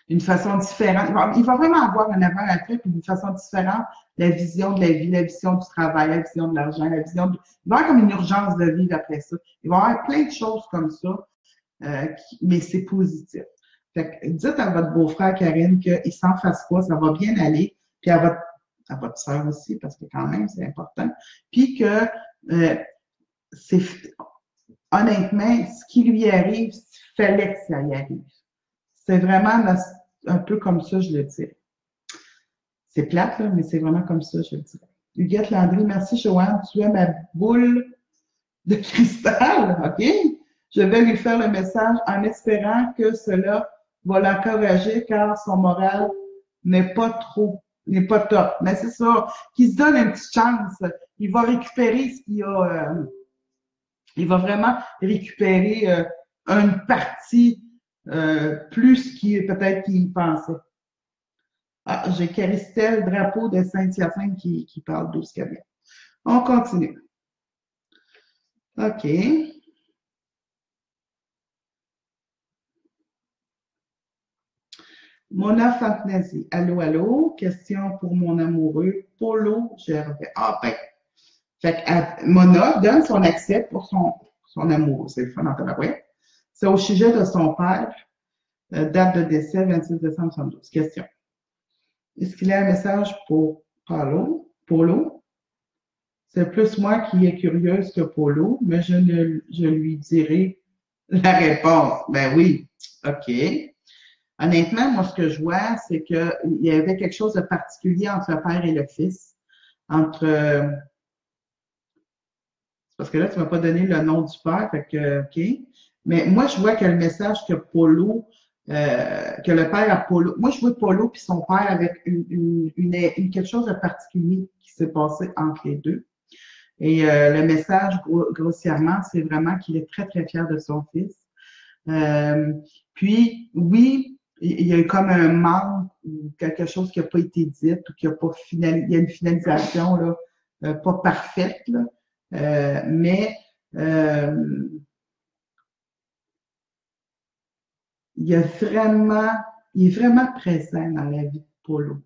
d'une façon différente. Il va vraiment avoir un avant-après, puis d'une façon différente, la vision de la vie, la vision du travail, la vision de l'argent, la vision de... Il va y avoir comme une urgence de vivre après ça. Il va y avoir plein de choses comme ça, mais c'est positif. Fait que dites à votre beau-frère, Karine, qu'il s'en fasse pas, ça va bien aller, puis à votre sœur aussi, parce que quand même, c'est important, puis que c'est honnêtement, ce qui lui arrive, il fallait que ça y arrive. C'est vraiment un peu comme ça, je le dirais. C'est plate, là, mais c'est vraiment comme ça, je le dirais. Huguette Landry, merci Joanne, tu es ma boule de cristal, OK? Je vais lui faire le message en espérant que cela va l'encourager car son moral n'est pas top. Mais c'est ça, qu'il se donne une petite chance. Il va récupérer ce qu'il a, il va vraiment récupérer une partie plus qu'il peut-être qu'il pensait. Ah, j'ai Caristelle Drapeau de Saint-Hyacinthe qui parle d'où qu'elle vient. On continue. OK. Mona Fantasy. Allô, allô. Question pour mon amoureux, Polo Gervais. Ah, ben. Fait que Mona donne son accès pour son amour. C'est le fun en tabarouette. C'est au sujet de son père. Date de décès, 26 décembre 1972. Question. Est-ce qu'il y a un message pour Polo? C'est plus moi qui est curieuse que Polo, mais je lui dirai la réponse. Ben oui. OK. Honnêtement, moi, ce que je vois, c'est qu'il y avait quelque chose de particulier entre le père et le fils. Parce que là, tu ne m'as pas donné le nom du père, fait que, OK. Mais moi, je vois que le message que que le père a Polo, moi, je vois Polo puis son père avec quelque chose de particulier qui s'est passé entre les deux. Et le message, grossièrement, c'est vraiment qu'il est très, très fier de son fils. Puis, oui, il y a comme un manque ou quelque chose qui n'a pas été dit ou qui n'a pas il y a une finalisation là, pas parfaite, là. Mais il est vraiment présent dans la vie de Polo.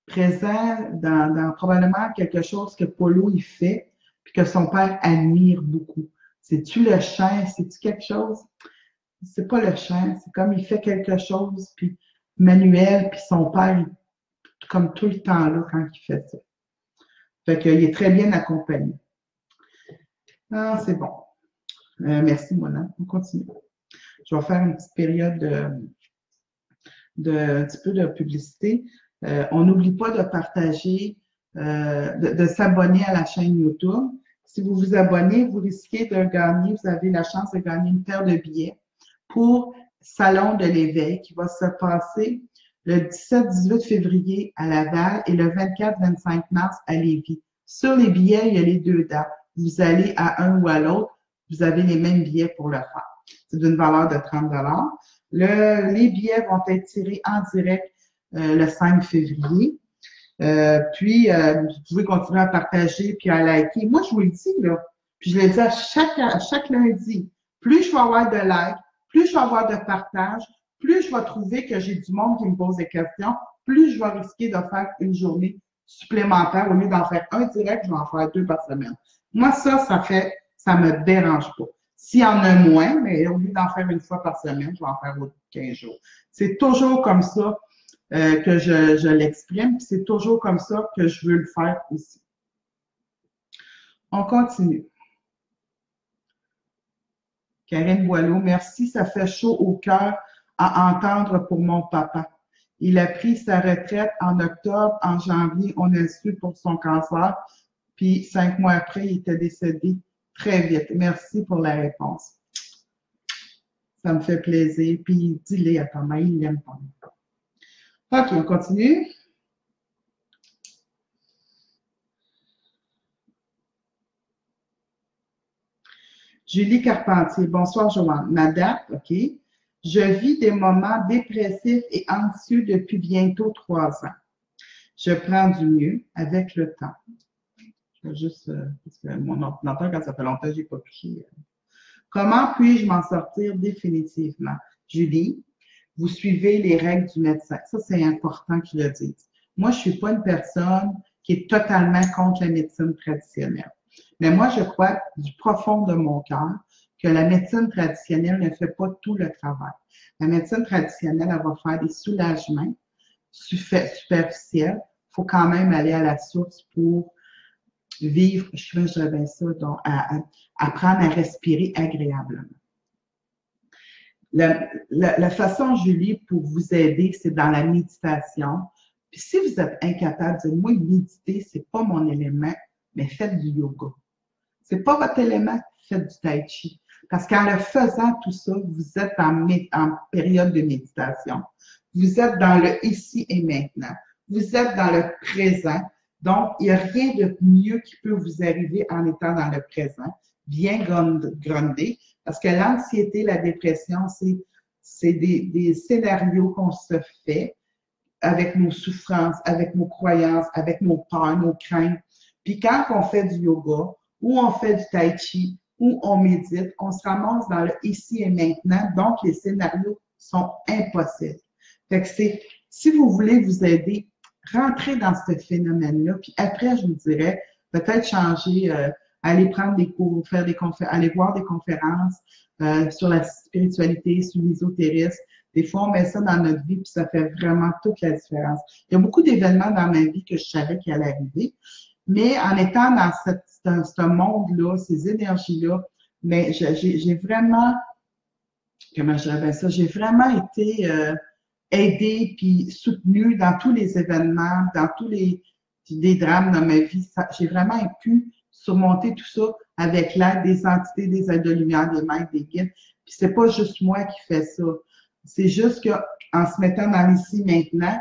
Présent dans probablement quelque chose que Polo il fait, puis que son père admire beaucoup. C'est-tu le chant? C'est-tu quelque chose? C'est pas le chant, c'est comme il fait quelque chose, puis manuel, puis son père, comme tout le temps là quand il fait ça. Fait qu'il est très bien accompagné. Ah, c'est bon. Merci, Mona. On continue. Je vais faire une petite période un petit peu de publicité. On n'oublie pas de partager, de s'abonner à la chaîne YouTube. Si vous vous abonnez, vous risquez de gagner, vous avez la chance de gagner une paire de billets pour Salon de l'éveil qui va se passer le 17-18 février à Laval et le 24-25 mars à Lévis. Sur les billets, il y a les deux dates. Vous allez à un ou à l'autre, vous avez les mêmes billets pour le faire. C'est d'une valeur de 30 les billets vont être tirés en direct le 5 février. Puis, vous pouvez continuer à partager puis à liker. Moi, je vous le dis, là, puis je le dis à chaque lundi, plus je vais avoir de likes, plus je vais avoir de partage, plus je vais trouver que j'ai du monde qui me pose des questions, plus je vais risquer de faire une journée supplémentaire. Au lieu d'en faire un direct, je vais en faire 2 par semaine. Moi, ça me dérange pas. S'il y en a moins, mais au lieu d'en faire une fois par semaine, je vais en faire 15 jours. C'est toujours comme ça que je l'exprime, puis c'est toujours comme ça que je veux le faire aussi. On continue. Karine Boileau, merci, ça fait chaud au cœur à entendre pour mon papa. Il a pris sa retraite en octobre, en janvier, on a su pour son cancer, puis 5 mois après, il était décédé très vite. Merci pour la réponse. Ça me fait plaisir. Puis dis-le à ta mère, il l'aime pas. OK, on continue. Julie Carpentier, bonsoir Joanne. Ma date, OK. Je vis des moments dépressifs et anxieux depuis bientôt 3 ans. Je prends du mieux avec le temps. Je vais juste, parce que mon ordinateur, quand ça fait longtemps que je n'ai pas touché. Comment puis-je m'en sortir définitivement? Julie, vous suivez les règles du médecin. Ça, c'est important que je le dise. Moi, je ne suis pas une personne qui est totalement contre la médecine traditionnelle. Mais moi, je crois du profond de mon cœur que la médecine traditionnelle ne fait pas tout le travail. La médecine traditionnelle, elle va faire des soulagements superficiels. Il faut quand même aller à la source pour vivre, je dirais bien ça, donc apprendre à respirer agréablement. La façon, Julie, pour vous aider, c'est dans la méditation, Puis si vous êtes incapable de dire, moi, méditer, c'est pas mon élément, mais faites du yoga. C'est pas votre élément, faites du tai chi. Parce qu'en le faisant tout ça, vous êtes en période de méditation. Vous êtes dans le ici et maintenant. Vous êtes dans le présent. Donc, il n'y a rien de mieux qui peut vous arriver en étant dans le présent, bien grondé, parce que l'anxiété, la dépression, c'est des scénarios qu'on se fait avec nos souffrances, avec nos croyances, avec nos peurs, nos craintes. Puis quand on fait du yoga, ou on fait du tai chi, ou on médite, on se ramasse dans le ici et maintenant, donc les scénarios sont impossibles. Fait que si vous voulez vous aider, rentrez dans ce phénomène-là, puis après, je vous dirais, peut-être changer, aller prendre des cours, faire des conférences, aller voir des conférences sur la spiritualité, sur l'ésotérisme. Des fois, on met ça dans notre vie, puis ça fait vraiment toute la différence. Il y a beaucoup d'événements dans ma vie que je savais qu'ils allaient arriver, mais en étant dans ce monde-là, ces énergies-là, mais j'ai vraiment, comment je dirais ça, j'ai vraiment été aidée puis soutenue dans tous les événements, dans tous les drames dans ma vie. J'ai vraiment pu surmonter tout ça avec l'aide des entités, des aides de lumière, des maîtres, des guides. Puis c'est pas juste moi qui fais ça. C'est juste qu'en se mettant dans l'ici maintenant,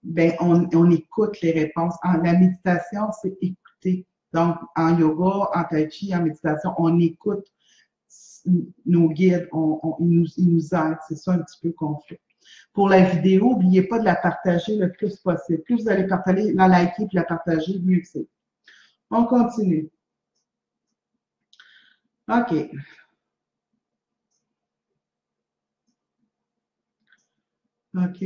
ben on écoute les réponses. La méditation, c'est écouter. Donc, en yoga, en tai chi, en méditation, on écoute nos guides, ils nous aident. C'est ça un petit peu qu'on fait. Pour la vidéo, n'oubliez pas de la partager le plus possible. Plus vous allez partager, la liker et la partager, mieux c'est. On continue. OK. OK.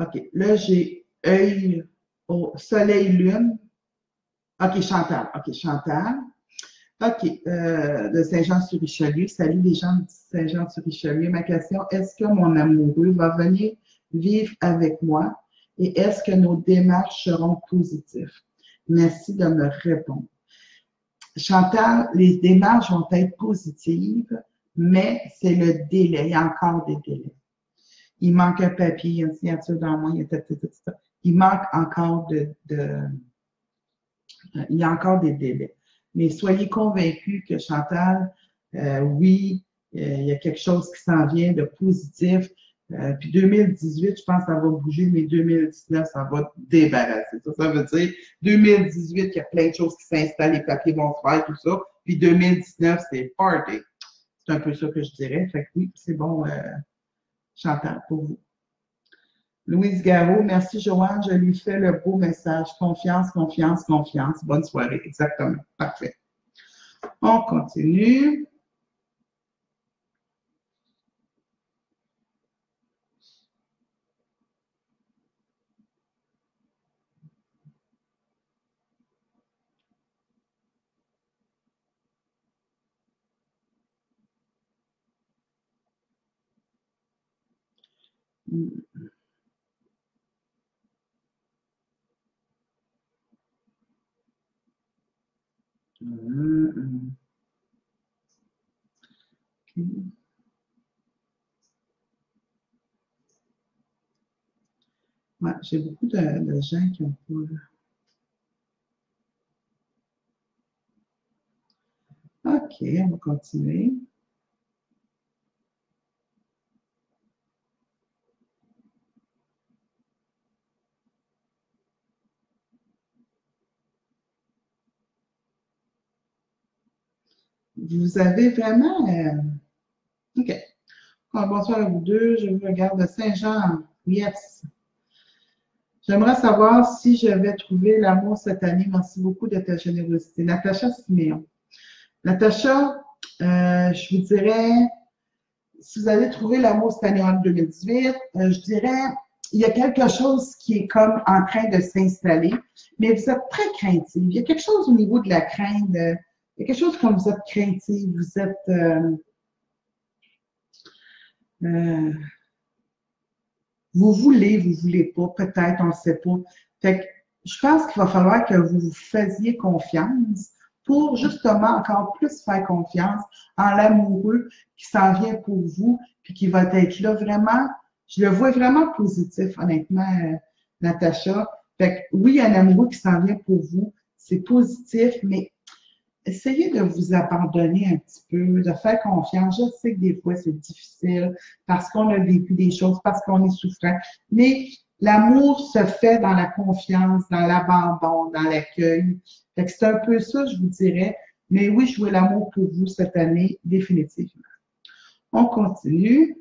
OK. Là, j'ai œil au soleil, lune. OK, Chantal. OK, Chantal. OK, de Saint-Jean-sur-Richelieu. Salut les gens de Saint-Jean-sur-Richelieu. Ma question, est-ce que mon amoureux va venir vivre avec moi et est-ce que nos démarches seront positives? Merci de me répondre. Chantal, les démarches vont être positives, mais c'est le délai. Il y a encore des délais. Il manque un papier, il y a une signature dans moi, il manque encore il y a encore des délais. Mais soyez convaincus que Chantal, oui, il y a quelque chose qui s'en vient de positif. Puis 2018, je pense que ça va bouger, mais 2019, ça va débarrasser. Ça veut dire 2018, il y a plein de choses qui s'installent, les papiers vont se faire, tout ça. Puis 2019, c'est party. C'est un peu ça que je dirais. Fait que oui, c'est bon, Chantal, pour vous. Louise Garot, merci Joanne, je lui fais le beau message. Confiance, confiance, confiance. Bonne soirée. Exactement. Parfait. On continue. Ouais, j'ai beaucoup de gens qui ont pas. OK, on va continuer. Vous avez vraiment. OK. Bonsoir à vous deux. Je vous regarde de Saint-Jean. Yes. J'aimerais savoir si je vais trouver l'amour cette année. Merci beaucoup de ta générosité. Natacha Siméon. Natacha, je vous dirais, si vous allez trouver l'amour cette année en 2018, je dirais, il y a quelque chose qui est comme en train de s'installer, mais vous êtes très craintive. Il y a quelque chose au niveau de la crainte. Il y a quelque chose comme vous êtes craintive, vous êtes... vous voulez pas, peut-être, on ne sait pas. Fait que je pense qu'il va falloir que vous vous fassiez confiance pour justement encore plus faire confiance en l'amoureux qui s'en vient pour vous, puis qui va être là vraiment. Je le vois vraiment positif, honnêtement, Natacha. Fait que oui, il y a un amoureux qui s'en vient pour vous. C'est positif, mais essayez de vous abandonner un petit peu, de faire confiance. Je sais que des fois, c'est difficile parce qu'on a vécu des choses, parce qu'on est souffrant. Mais l'amour se fait dans la confiance, dans l'abandon, dans l'accueil. Fait que c'est un peu ça, je vous dirais. Mais oui, jouez l'amour pour vous cette année, définitivement. On continue.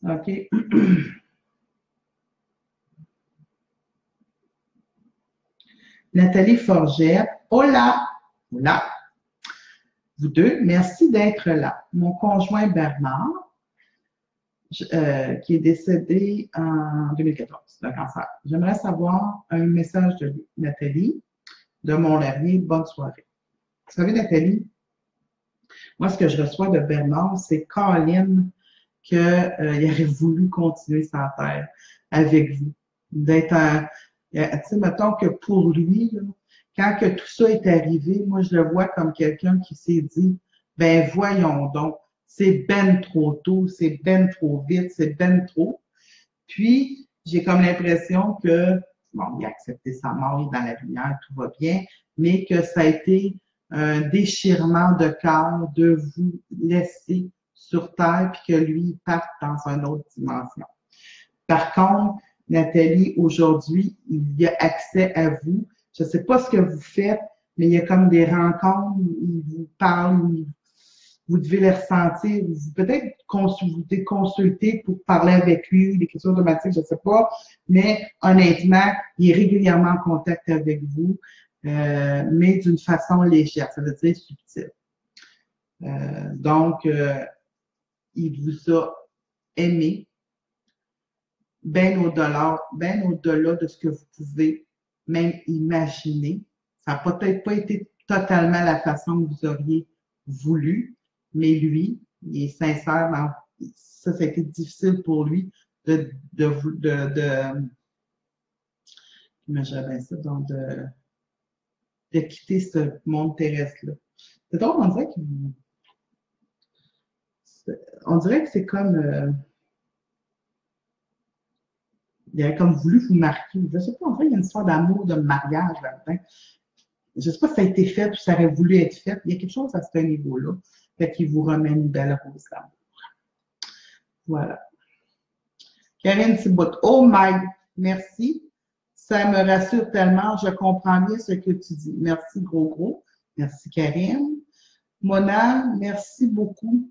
OK. Nathalie Forgette. Hola! Hola! Vous deux, merci d'être là. Mon conjoint Bernard, qui est décédé en 2014 d'un cancer. J'aimerais savoir un message de lui. Nathalie, de Mont-Laurier, bonne soirée. Vous savez, Nathalie, moi, ce que je reçois de Bernard, c'est Colin qu'il aurait voulu continuer sa terre avec vous. D'être un. Tu sais, mettons que pour lui, là, quand que tout ça est arrivé, moi, je le vois comme quelqu'un qui s'est dit, ben voyons donc, c'est ben trop tôt, c'est ben trop vite, c'est ben trop. Puis, j'ai comme l'impression que, bon, il a accepté sa mort, il est dans la lumière, tout va bien, mais que ça a été un déchirement de cœur de vous laisser sur Terre puis que lui parte dans une autre dimension. Par contre, Nathalie, aujourd'hui, il y a accès à vous. Je ne sais pas ce que vous faites, mais il y a comme des rencontres où il vous parle, vous devez les ressentir, peut-être vous devez consulter pour parler avec lui, des questions automatiques, je ne sais pas, mais honnêtement, il est régulièrement en contact avec vous, mais d'une façon légère, ça veut dire subtile. Donc, il vous a aimé, bien au-delà de ce que vous pouvez même imaginer. Ça n'a peut-être pas été totalement la façon que vous auriez voulu, mais lui, il est sincère dans ça, ça a été difficile pour lui comment j'appelle ça, donc de quitter ce monde terrestre-là. C'est drôle, on dirait que c'est comme il avait comme voulu vous marquer. Je ne sais pas, en fait, il y a une histoire d'amour, de mariage là-dedans. Je ne sais pas si ça a été fait ou si ça aurait voulu être fait. Il y a quelque chose à ce niveau-là. Fait qu'il vous remet une belle rose d'amour. Voilà. Karine Thibault. Oh my, merci. Ça me rassure tellement. Je comprends bien ce que tu dis. Merci, gros. Merci, Karine. Mona, merci beaucoup.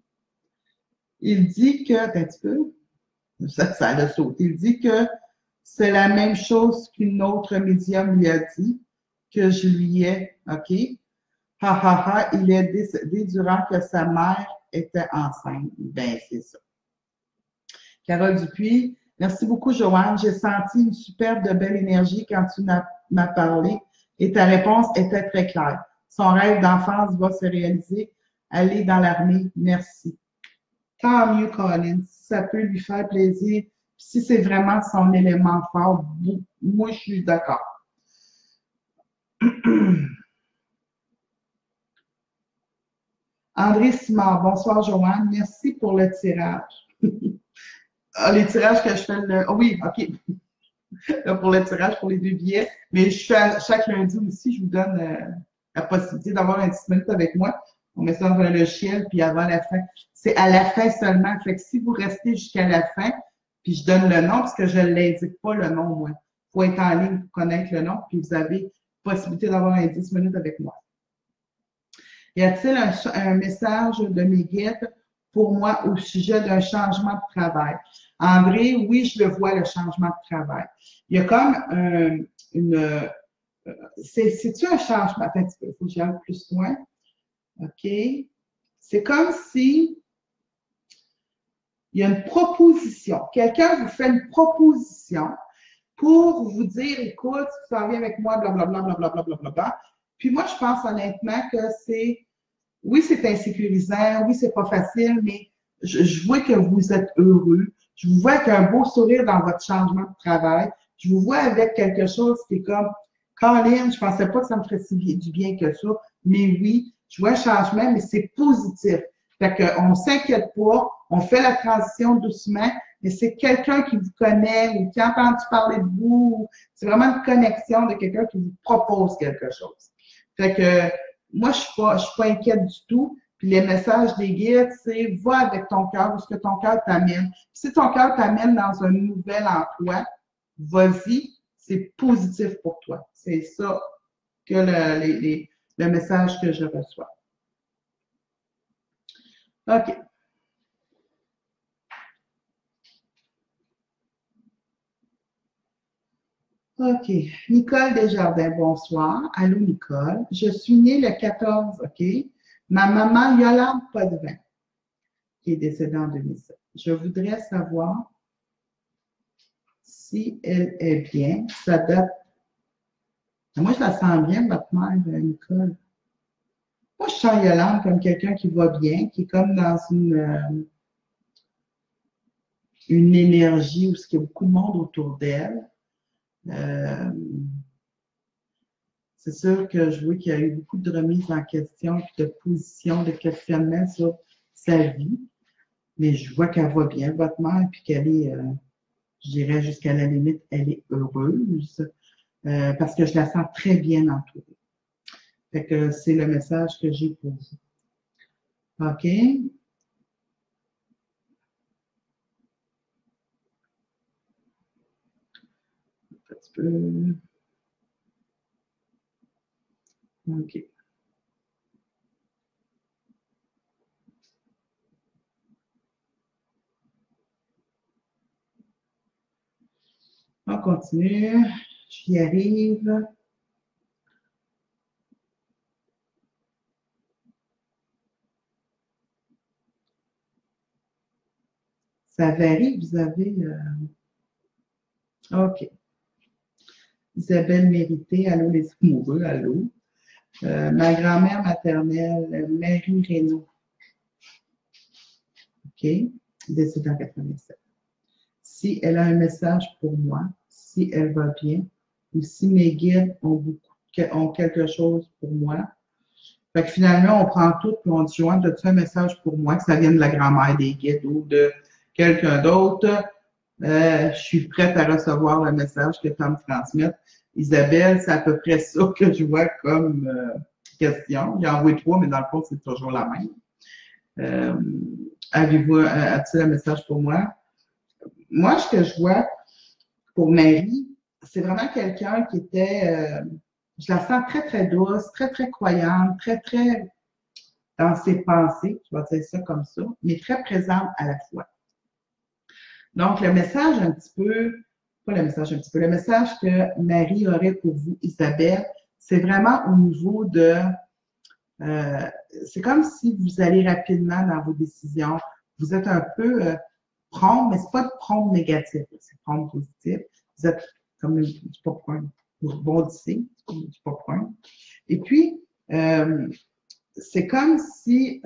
Il dit que, un petit peu, ça a sauté. Il dit que c'est la même chose qu'une autre médium lui a dit, que je lui ai, OK? Il est décédé durant que sa mère était enceinte. Ben, c'est ça. Carole Dupuis, merci beaucoup, Joanne. J'ai senti une superbe de belle énergie quand tu m'as parlé et ta réponse était très claire. Son rêve d'enfance va se réaliser. Aller dans l'armée, merci. Tant mieux, Colin, si ça peut lui faire plaisir, si c'est vraiment son élément fort, moi, je suis d'accord. André Simard, bonsoir, Joanne. Merci pour le tirage. Les tirages que je fais, oui, OK. Pour le tirage pour les 2 billets. Mais je fais chaque lundi aussi, je vous donne la possibilité d'avoir un 10 minutes avec moi. On met ça dans un logiciel, puis avant la fin. C'est à la fin seulement. Fait que si vous restez jusqu'à la fin, puis je donne le nom, parce que je ne l'indique pas le nom, moi. Il faut être en ligne pour connaître le nom, puis vous avez possibilité d'avoir un 10 minutes avec moi. Y a-t-il un message de Méguette pour moi au sujet d'un changement de travail? André, oui, je le vois, le changement de travail. Il y a comme c'est-tu un changement? Attends un petit peu, il faut que j'y aille plus loin. OK. C'est comme si il y a une proposition. Quelqu'un vous fait une proposition pour vous dire, écoute, tu s'en viens avec moi, blablabla, blablabla, blablabla. Puis moi, je pense honnêtement que oui, c'est insécurisant, oui, c'est pas facile, mais je vois que vous êtes heureux. Je vous vois avec un beau sourire dans votre changement de travail. Je vous vois avec quelque chose qui est comme, Colin, je pensais pas que ça me ferait du bien que ça, mais oui, je vois un changement, mais c'est positif. Fait qu'on s'inquiète pas, on fait la transition doucement, mais c'est quelqu'un qui vous connaît ou qui a entendu parler de vous. C'est vraiment une connexion de quelqu'un qui vous propose quelque chose. Fait que moi, je suis pas inquiète du tout. Puis les messages des guides, c'est va avec ton cœur, où ce que ton cœur t'amène. Si ton cœur t'amène dans un nouvel emploi, vas-y, c'est positif pour toi. C'est ça que le message que je reçois. OK. OK. Nicole Desjardins, bonsoir. Allô, Nicole. Je suis née le 14, OK? Ma maman, Yolande Potvin, qui est décédée en 2007. Je voudrais savoir si elle est bien. Ça date. Moi, je la sens bien, votre mère, Nicole. Moi, je sens Yolande comme quelqu'un qui va bien, qui est comme dans une énergie où il y a beaucoup de monde autour d'elle. C'est sûr que je vois qu'il y a eu beaucoup de remises en question, de position, de questionnement sur sa vie. Mais je vois qu'elle va bien, votre mère, puis qu'elle est, je dirais jusqu'à la limite, elle est heureuse, parce que je la sens très bien entourée. Fait que c'est le message que j'ai pour vous. OK? Un petit peu. OK. On continue. J'y arrive. Ça varie, vous avez. OK. Isabelle Mérité, allô les amoureux, allô. Ma grand-mère maternelle, Marie Reynaud, OK, décédée en 87. Si elle a un message pour moi, si elle va bien, ou si mes guides ont quelque chose pour moi. Fait que finalement, on prend tout et on dit, Joanne, as-tu un message pour moi, que ça vienne de la grand-mère des guides ou de quelqu'un d'autre? Je suis prête à recevoir le message que tu vas me transmettre. Isabelle, c'est à peu près ça que je vois comme question. J'ai envoyé 3, mais dans le fond, c'est toujours la même. As-tu un message pour moi? Moi, ce que je vois pour Marie, c'est vraiment quelqu'un qui était, je la sens très, très douce, très, très croyante, très, très dans ses pensées, je vais dire ça comme ça, mais très présente à la fois. Donc, le message un petit peu, pas le message un petit peu, le message que Marie aurait pour vous, Isabelle, c'est vraiment au niveau de, c'est comme si vous allez rapidement dans vos décisions. Vous êtes un peu prompt, mais c'est pas de prompt négatif, c'est prompt positif. Vous êtes comme du popcorn. Vous rebondissez, du popcorn. Et puis, c'est comme si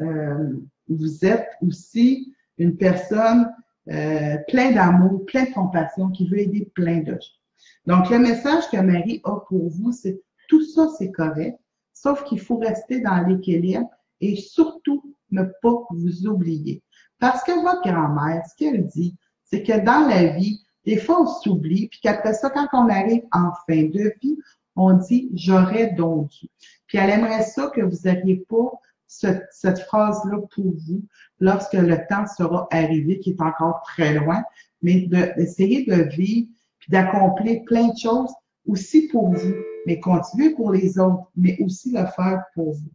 vous êtes aussi une personne plein d'amour, plein de compassion, qui veut aider plein de gens. Donc, le message que Marie a pour vous, c'est tout ça, c'est correct, sauf qu'il faut rester dans l'équilibre et surtout ne pas vous oublier. Parce que votre grand-mère, ce qu'elle dit, c'est que dans la vie, des fois, on s'oublie, puis qu'après ça, quand on arrive en fin de vie, on dit « j'aurais donc dû ». Puis elle aimerait ça que vous n'ayez pas cette phrase-là pour vous lorsque le temps sera arrivé, qui est encore très loin, mais d'essayer de vivre puis d'accomplir plein de choses aussi pour vous, mais continuer pour les autres, mais aussi le faire pour vous.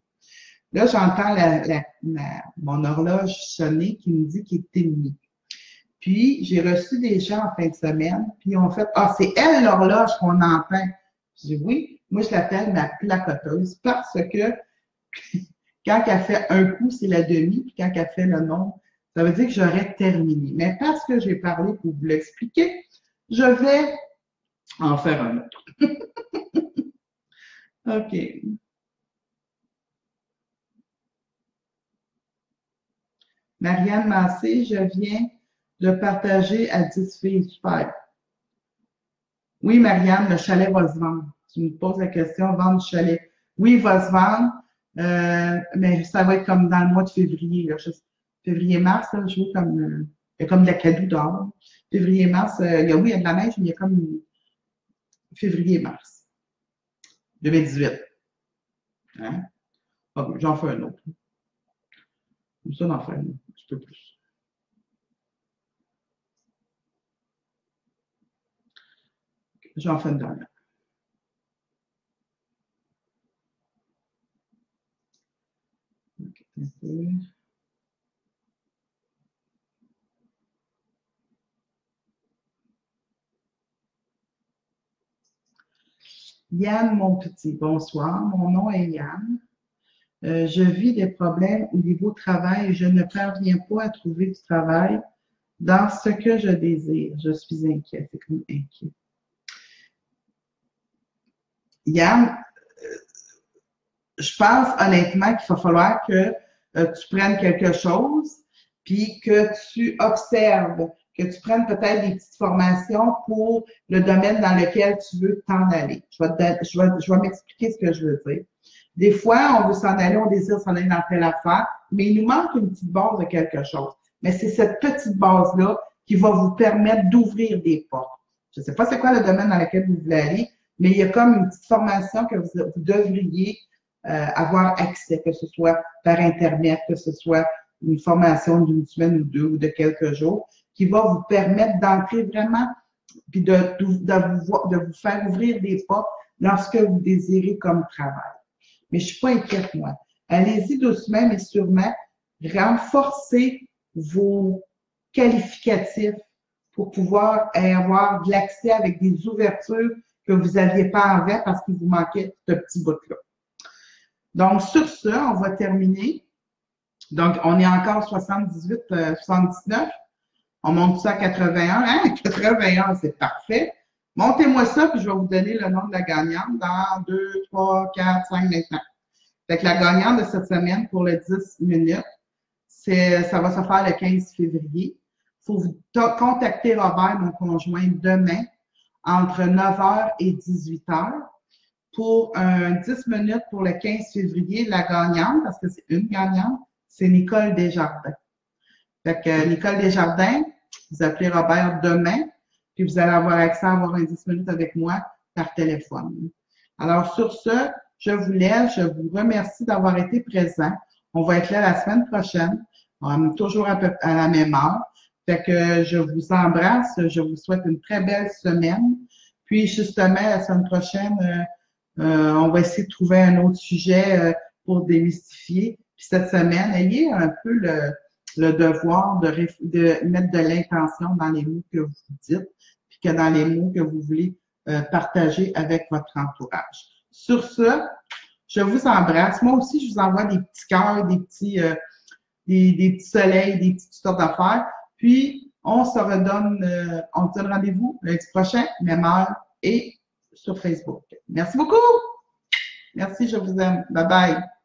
Là, j'entends mon horloge sonner qui me dit qu'il est demi. Puis, j'ai reçu des gens en fin de semaine, puis ils ont fait « Ah, c'est elle l'horloge qu'on entend. » Je dis « Oui, moi je l'appelle ma placoteuse parce que quand elle fait un coup, c'est la demi, puis quand elle fait le nombre, ça veut dire que j'aurais terminé. Mais parce que j'ai parlé pour vous l'expliquer, je vais en faire un autre. OK. Marianne Massé, je viens de partager à 10 filles. Super. Oui, Marianne, le chalet va se vendre. tu me poses la question, vendre du chalet. Oui, il va se vendre, mais ça va être comme dans le mois de février. Là, février-mars, je vois comme, il y a comme de la cadoux dehors. Février-mars, oui, il y a de la neige, mais il y a comme février-mars 2018. Hein? Ah, j'en fais un autre. Comme ça, j'en fais un petit peu plus. J'en fais une dernière. Okay. Yann, mon petit, bonsoir. Mon nom est Yann. Je vis des problèmes au niveau travail et je ne parviens pas à trouver du travail dans ce que je désire. Je suis inquiet. C'est comme inquiet. Yann, je pense honnêtement qu'il va falloir que tu prennes quelque chose, puis que tu observes, que tu prennes peut-être des petites formations pour le domaine dans lequel tu veux t'en aller. Je vais m'expliquer ce que je veux dire. Des fois, on veut s'en aller, on désire s'en aller dans telle affaire, mais il nous manque une petite base de quelque chose. Mais c'est cette petite base-là qui va vous permettre d'ouvrir des portes. Je ne sais pas c'est quoi le domaine dans lequel vous voulez aller, mais il y a comme une petite formation que vous devriez avoir accès, que ce soit par Internet, que ce soit une formation d'une semaine ou deux ou de quelques jours, qui va vous permettre d'entrer vraiment, puis de vous faire ouvrir des portes dans ce que vous désirez comme travail. Mais je suis pas inquiète, moi. Allez-y doucement, mais sûrement, renforcez vos qualificatifs pour pouvoir avoir de l'accès avec des ouvertures que vous n'aviez pas avant parce qu'il vous manquait ce petit bout-là. Donc, sur ce, on va terminer. Donc, on est encore 78, 79. On monte ça à 81. Hein? 81, c'est parfait. Montez-moi ça, puis je vais vous donner le nom de la gagnante dans 2, 3, 4, 5 maintenant. Fait que la gagnante de cette semaine pour le 10 minutes, ça va se faire le 15 février. Il faut vous contacter Robert, mon conjoint, demain, entre 9h et 18h. Pour un 10 minutes pour le 15 février, la gagnante, parce que c'est une gagnante, c'est Nicole Desjardins. Fait que Nicole Desjardins, vous appelez Robert demain, puis vous allez avoir accès à avoir un 10 minutes avec moi par téléphone. Alors, sur ce, je vous laisse, je vous remercie d'avoir été présent. On va être là la semaine prochaine, toujours à la même heure. Fait que je vous embrasse, je vous souhaite une très belle semaine. Puis, justement, la semaine prochaine, on va essayer de trouver un autre sujet pour démystifier. Puis cette semaine, ayez un peu le devoir de mettre de l'intention dans les mots que vous dites, puis que dans les mots que vous voulez partager avec votre entourage. Sur ce, je vous embrasse. Moi aussi, je vous envoie des petits cœurs, des petits soleils, des petites sortes d'affaires. Puis, on se donne rendez-vous lundi prochain, même heure, et sur Facebook. Merci beaucoup. Merci, je vous aime. Bye bye.